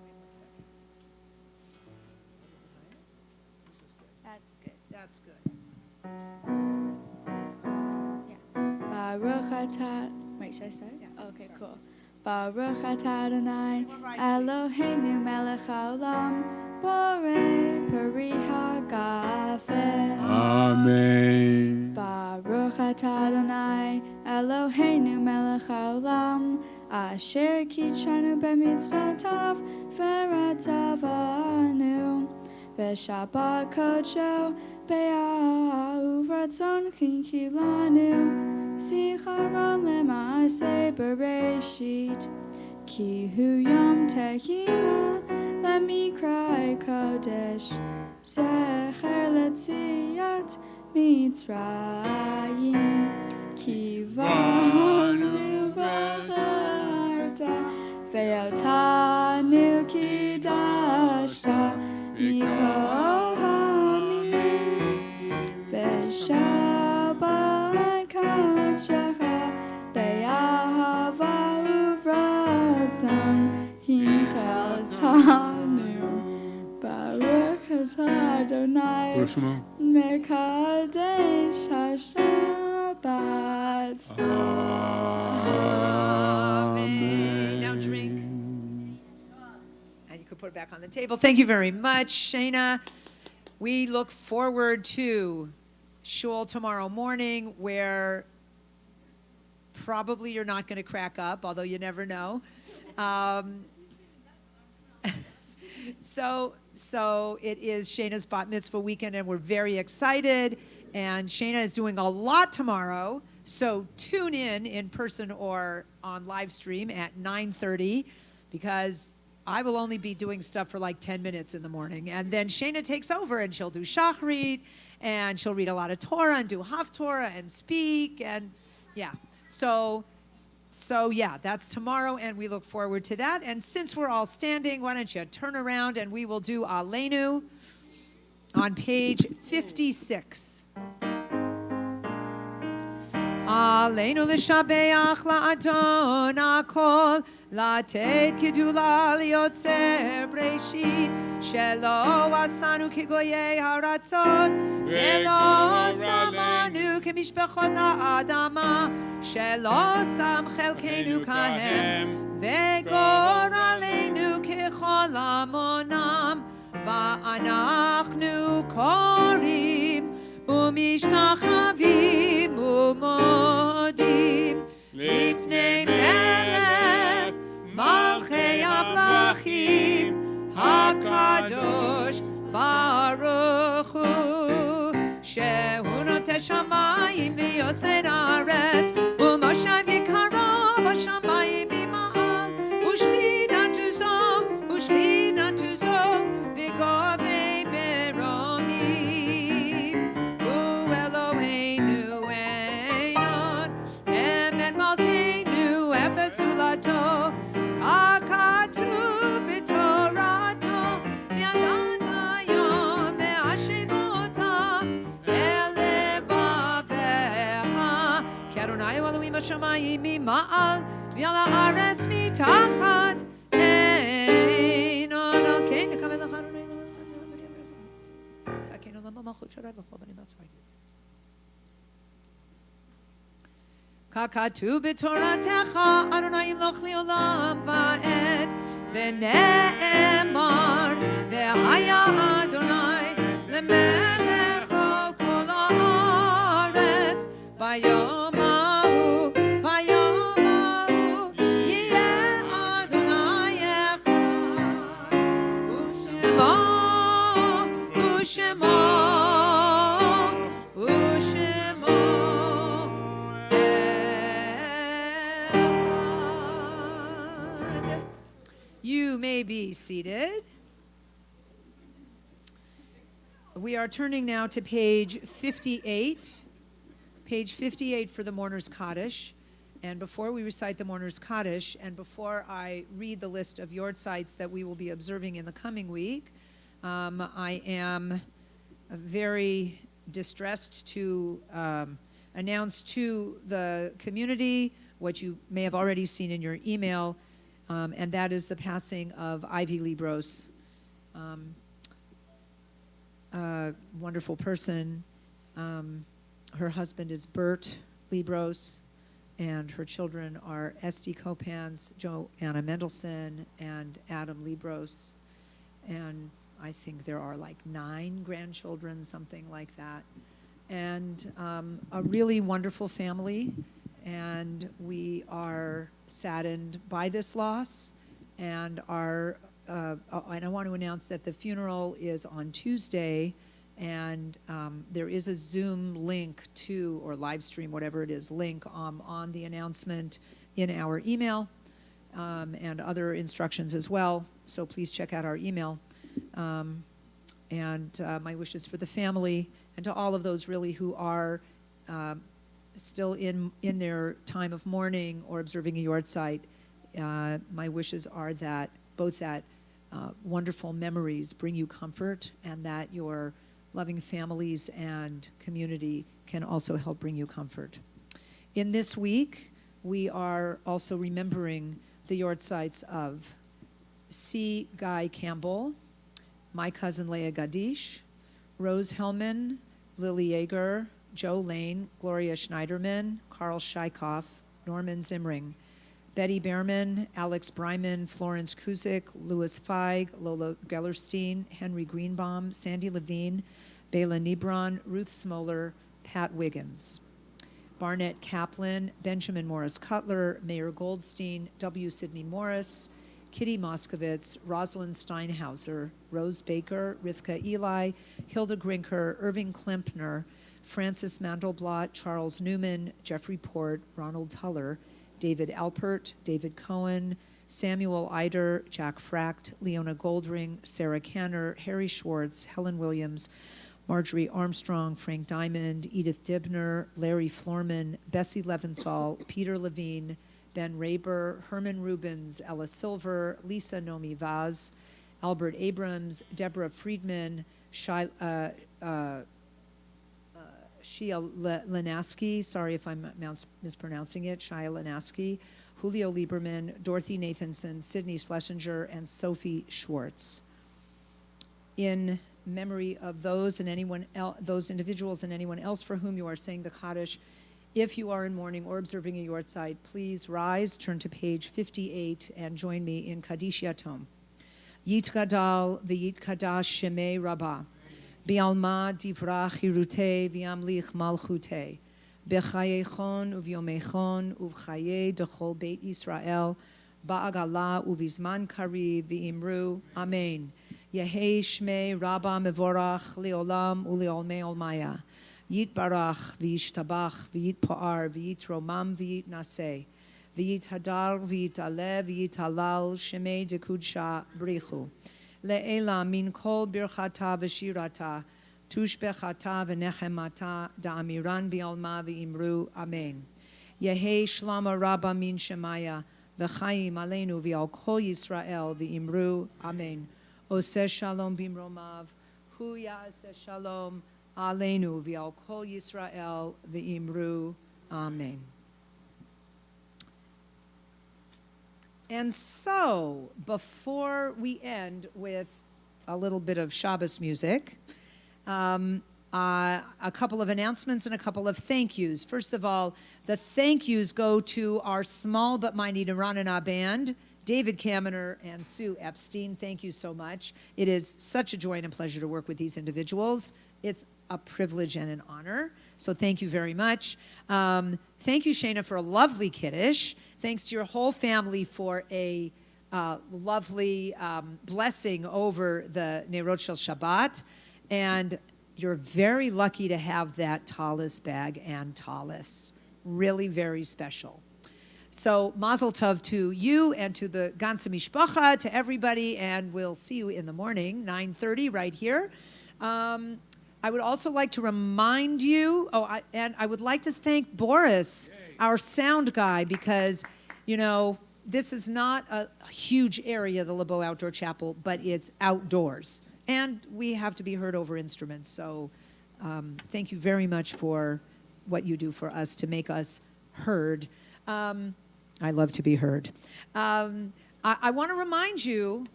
S3: Wait 1 second. A little higher? Or is this good?
S6: That's good.
S3: That's good.
S6: Baruch atah. Wait, should I start?
S3: Yeah.
S6: Okay, cool. Baruch atah Adonai,
S3: Everyone rise,
S6: Eloheinu melech haolam, borei peri hagafen.
S2: Amen.
S6: Baruch atah Adonai, Eloheinu melech haolam, asher kitshanu b'mitzvotav v'retzavanu, v'shabbat kodsho be'ahu ratzon chinkilanu. Zicharon lema'aseh bereshit, ki hu yom tehila lemikra kodesh, zecher letziat Mitzrayim, ki vanu v'charta ve'otanu kidashta mikol רצון הנחלתנו. ברוך אתה אדוני
S2: ושמו.
S6: מקדש השבת.
S3: Amen. Now drink. And you could put it back on the table. Thank you very much, Shayna. We look forward to shul tomorrow morning, where probably you're not going to crack up, although you never know. So it is Shayna's bat mitzvah weekend, and we're very excited. And Shayna is doing a lot tomorrow, so tune in person or on live stream at 9:30, because I will only be doing stuff for like 10 minutes in the morning. And then Shayna takes over, and she'll do Shachrit, and she'll read a lot of Torah and do Haftorah and speak. And yeah, so yeah, that's tomorrow, and we look forward to that. And since we're all standing, why don't you turn around, and we will do Aleinu on page 56. Aleinu l'shabeach la'adon hakol, לתת גדולה ליוצר בראשית, שלא עשנו כגויי הארצות, ולא שמנו כמשפחות האדמה, שלא שם חלקנו כהם, וגורלנו ככל עמונם, ואנחנו קוראים ומשתחווים ומודים לפני מלך מלכי המלכים הקדוש ברוך הוא, שהוא נוטה שמיים ויוסד הארץ, ומושב יקרו בשמיים ממעל, ושכינתו זו בגובי מרומים. הוא אלוהינו אין עוד, אמת מלכנו אפס זולתו, ככתוב בתורתו, וידעת היום והשבותה אל לבביך, כי אדוני הוא אלוהים בשמיים ממעל, ועל הארץ מתחת אין עוד. על כן נקבל לך אדוני תקן עולם במלכות שרי וכל בנים בעצמי. ככתוב בתורתך, אדוני ימלוך לעולם ועד, ונאמר, והיה אדוני למלך על כל הארץ, ביום ההוא, יהיה אדוני אחד, ושמו You may be seated. We are turning now to page 58. Page 58 for the Mourner's Kaddish. And before we recite the Mourner's Kaddish, and before I read the list of yortzites that we will be observing in the coming week, I am very distressed to announce to the community what you may have already seen in your email, and that is the passing of Ivy Libros, a wonderful person. Her husband is Bert Libros, and her children are Esty Copans, Joanna Mendelson, and Adam Libros. And I think there are like 9 grandchildren, something like that. And a really wonderful family. And we are saddened by this loss, and and I want to announce that the funeral is on Tuesday, and there is a Zoom link to, or live stream, whatever it is, link on the announcement in our email, and other instructions as well. So please check out our email. And my wishes for the family and to all of those really who are still in their time of mourning or observing a yortzeit. My wishes are that both that wonderful memories bring you comfort, and that your loving families and community can also help bring you comfort. In this week, we are also remembering the yortzites of C. Guy Campbell, my cousin Leah Gadish, Rose Hellman, Lily Yeager, Joe Lane, Gloria Schneiderman, Carl Scheikoff, Norman Zimring, Betty Behrman, Alex Bryman, Florence Kuzik, Louis Feig, Lola Gellerstein, Henry Greenbaum, Sandy Levine, Bela Nebron, Ruth Smoller, Pat Wiggins. Barnett Kaplan, Benjamin Morris Cutler, Mayor Goldstein, W. Sidney Morris, Kitty Moskowitz, Rosalind Steinhauser, Rose Baker, Rivka Eli, Hilda Grinker, Irving Klempner, Francis Mandelblatt, Charles Newman, Jeffrey Port, Ronald Tuller, David Alpert, David Cohen, Samuel Eider, Jack Fracht, Leona Goldring, Sarah Canner, Harry Schwartz, Helen Williams, Marjorie Armstrong, Frank Diamond, Edith Dibner, Larry Florman, Bessie Leventhal, Peter Levine, Ben Raber, Herman Rubens, Ella Silver, Lisa Nomi Vaz, Albert Abrams, Deborah Friedman, Shia Lanaski, sorry if I'm mispronouncing it, Shia Lanaski, Julio Lieberman, Dorothy Nathanson, Sydney Schlesinger, and Sophie Schwartz. In memory of those and anyone those individuals and anyone else for whom you are saying the Kaddish, if you are in mourning or observing a yortzeit, please rise, turn to page 58, and join me in Kaddish Yatom. Yit Gadal v'yit Kadash Shemei Rabbah, Bialma Divra Chirute v'yamlich Malchute, B'chayechon uvyomechon uvchaye dechol Beit Yisrael, Ba'agala uvizman kari v'imru, Amen. Yehei Shmei Rabba Mevorach Leolam Uleolmei Olmaya. Yit Barach V'yishtabach V'yit Po'ar V'yit Romam V'yit Naseh V'yit Hadar V'yit Ale V'yit Halal Shemei Dekudsha Brichu Le'ela Min Kol Birchata V'shirata Tushbechata V'nechemata Da'amiran B'alma V'imru Amen. Yehei Shlama Rabba Min Shemaya V'chaim Aleinu V'al Kol Yisrael V'imru Amen. Oseh Shalom Bimromav Hu Ya'aseh Shalom Aleinu v'al kol Yisrael v'imru Amen. And so, before we end with a little bit of Shabbos music, a couple of announcements and a couple of thank yous. First of all, the thank yous go to our small but mighty Naranana band, David Kaminer and Sue Epstein. Thank you so much. It is such a joy and a pleasure to work with these individuals. It's a privilege and an honor. So thank you very much. Thank you, Shana, for a lovely Kiddush. Thanks to your whole family for a lovely blessing over the Neirot Shel Shabbat. And you're very lucky to have that talis bag and talis. Really very special. So Mazel Tov to you and to the ganze Mishpacha, to everybody, and we'll see you in the morning, 9:30 right here. I would also like to remind you, and I would like to thank Boris, our sound guy, because, you know, this is not a huge area, the LeBeau Outdoor Chapel, but it's outdoors. And we have to be heard over instruments. So thank you very much for what you do for us to make us heard. I love to be heard. I want to remind you,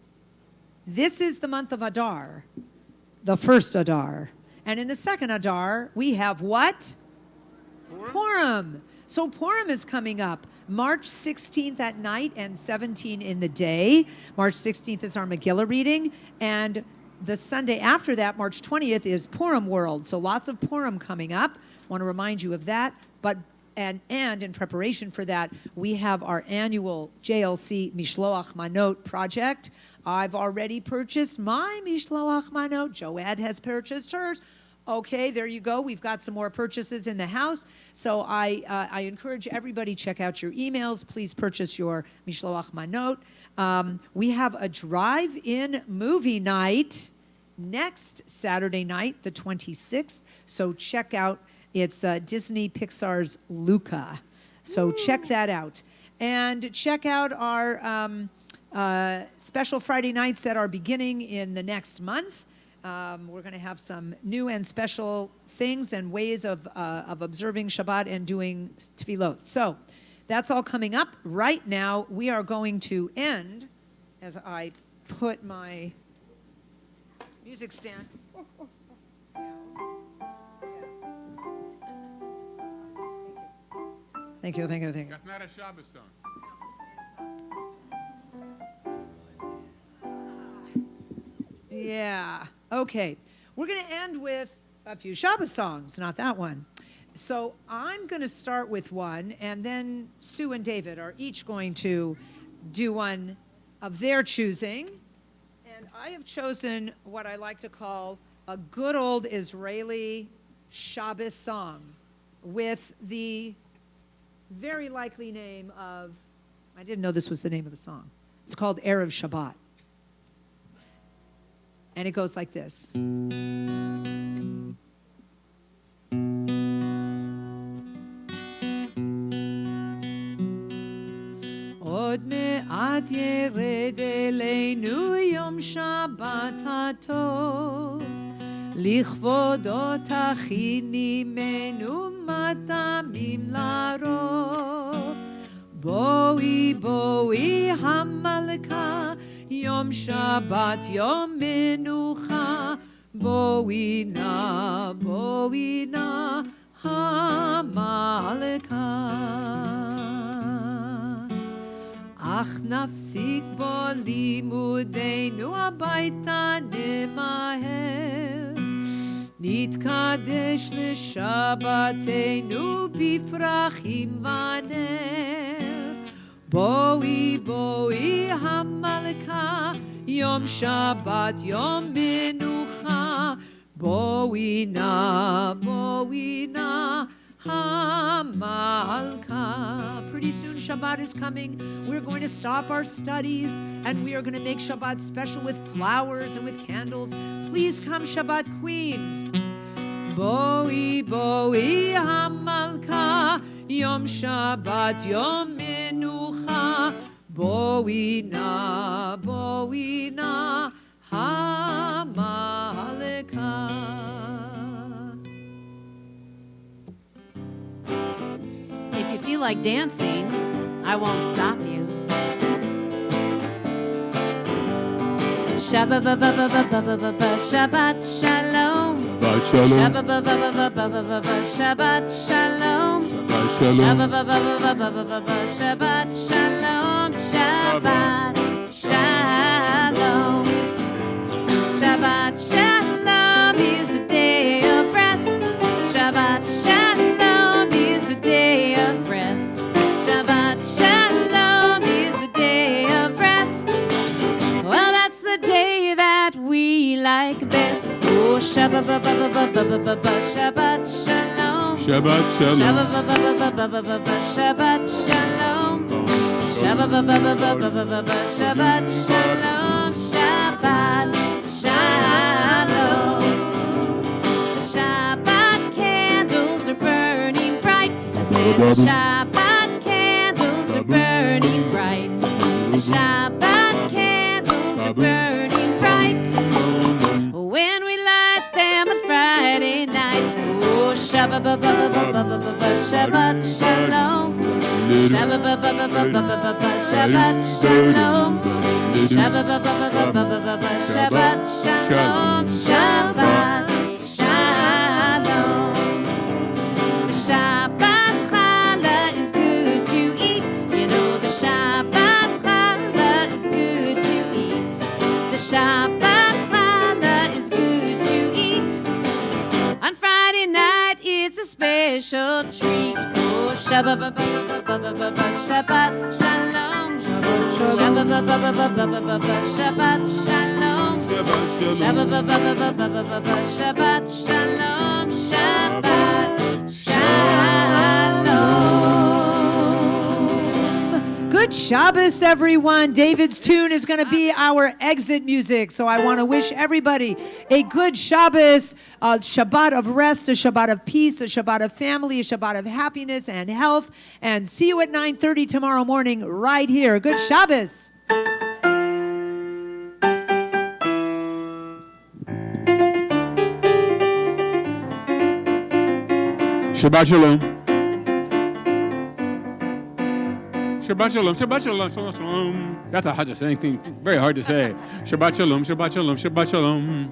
S3: this is the month of Adar, the first Adar. And in the second Adar, we have what? Purim. So Purim is coming up March 16th at night and 17th in the day. March 16th is our Megillah reading. And the Sunday after that, March 20th, is Purim World. So lots of Purim coming up. Want to remind you of that. And in preparation for that, we have our annual JLC Mishloach Manot project. I've already purchased my Mishloach Manot. Joad has purchased hers. Okay, there you go. We've got some more purchases in the house. So I encourage everybody, check out your emails. Please purchase your Mishloach Manot. We have a drive-in movie night next Saturday night, the 26th. So check out, it's Disney Pixar's Luca. So check that out. And check out our special Friday nights that are beginning in the next month. We're going to have some new and special things and ways of observing Shabbat and doing tefillot. So that's all coming up. Right now, we are going to end as I put my music stand. Thank you.
S2: That's not a Shabbos song.
S3: Yeah. Okay. We're going to end with a few Shabbos songs, not that one. So I'm going to start with one, and then Sue and David are each going to do one of their choosing. And I have chosen what I like to call a good old Israeli Shabbos song with the very likely name of, I didn't know this was the name of the song. It's called Erev Shabbat. And it goes like this. עוד מעט ירד אלינו יום שבת הטוב, לכבודו תכיני מנו מטעמים לרוב. בואי בואי המלכה, יום שבת יום מנוחה, בואי נא המלכה. אך נפסיק בו לימודנו, הביתה נמהר, נתקדש לשבתנו בפרחים ונר. בואי בואי המלכה, יום שבת יום מנוחה, בואי נא Hamalka. Pretty soon Shabbat is coming. We're going to stop our studies and we are going to make Shabbat special with flowers and with candles. Please come, Shabbat Queen. Boi boi Hamalka, Yom Shabbat Yom Menucha, boi na Hamalka.
S1: If you feel like dancing, I won't stop you. Shabbat shalom. Shabbat shalom. Shabbat shalom. Shabbat shalom. Shabbat shalom is the day of rest. Shabbat shalom is the day of rest. Shabbat shalom is the day of rest. Well, that's the day that we like best. Oh, Shabbat shalom.
S2: Shabbat shalom.
S1: Shabbat shalom. Shabbat shalom. Shabbat shalom. The Shabbat candles are burning bright. I said the Shabbat candles are burning bright. The Shabbat candles are burning bright. When we light them on Friday night. Oh, Shabbat shalom. Shabbat shalom. Shabbat shalom. Shabbat shalom. The Shabbat challah is good to eat. You know the Shabbat challah is good to eat. The Shabbat challah is good to eat. On Friday night it's a special treat. Oh, Shabbat shalom. Shabbat shalom. Shabbat shalom. Shabbat shalom.
S3: Good Shabbos, everyone. David's tune is going to be our exit music. So I want to wish everybody a good Shabbos, a Shabbat of rest, a Shabbat of peace, a Shabbat of family, a Shabbat of happiness and health. And see you at 9:30 tomorrow morning right here. Good Shabbos.
S2: Shabbat shalom. Shabbat shalom, Shabbat shalom, Shabbat shalom. That's a hard to say thing, very hard to say. Shabbat shalom, Shabbat shalom, Shabbat shalom.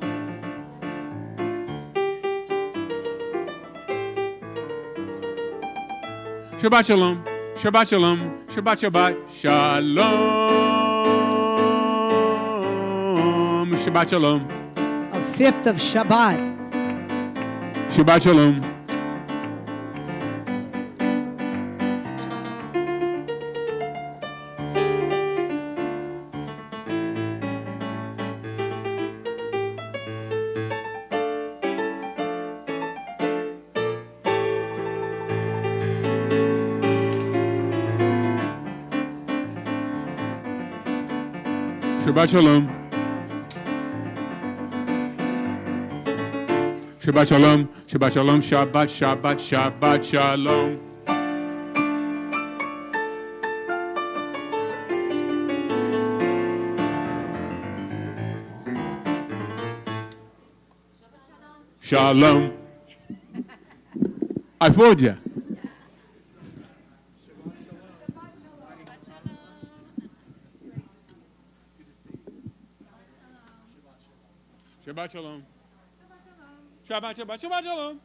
S2: Shabbat shalom, Shabbat shalom, Shabbat Shabbat shalom. Shabbat shalom,
S3: A fifth of Shabbat.
S2: Shabbat shalom. Shabbat shalom. Shabbat shalom. Shabbat shalom. Shabbat, Shabbat, Shabbat shalom. Shalom. I fooled you. Shabbat shalom. Shabbat, Shabbat, Shabbat shalom.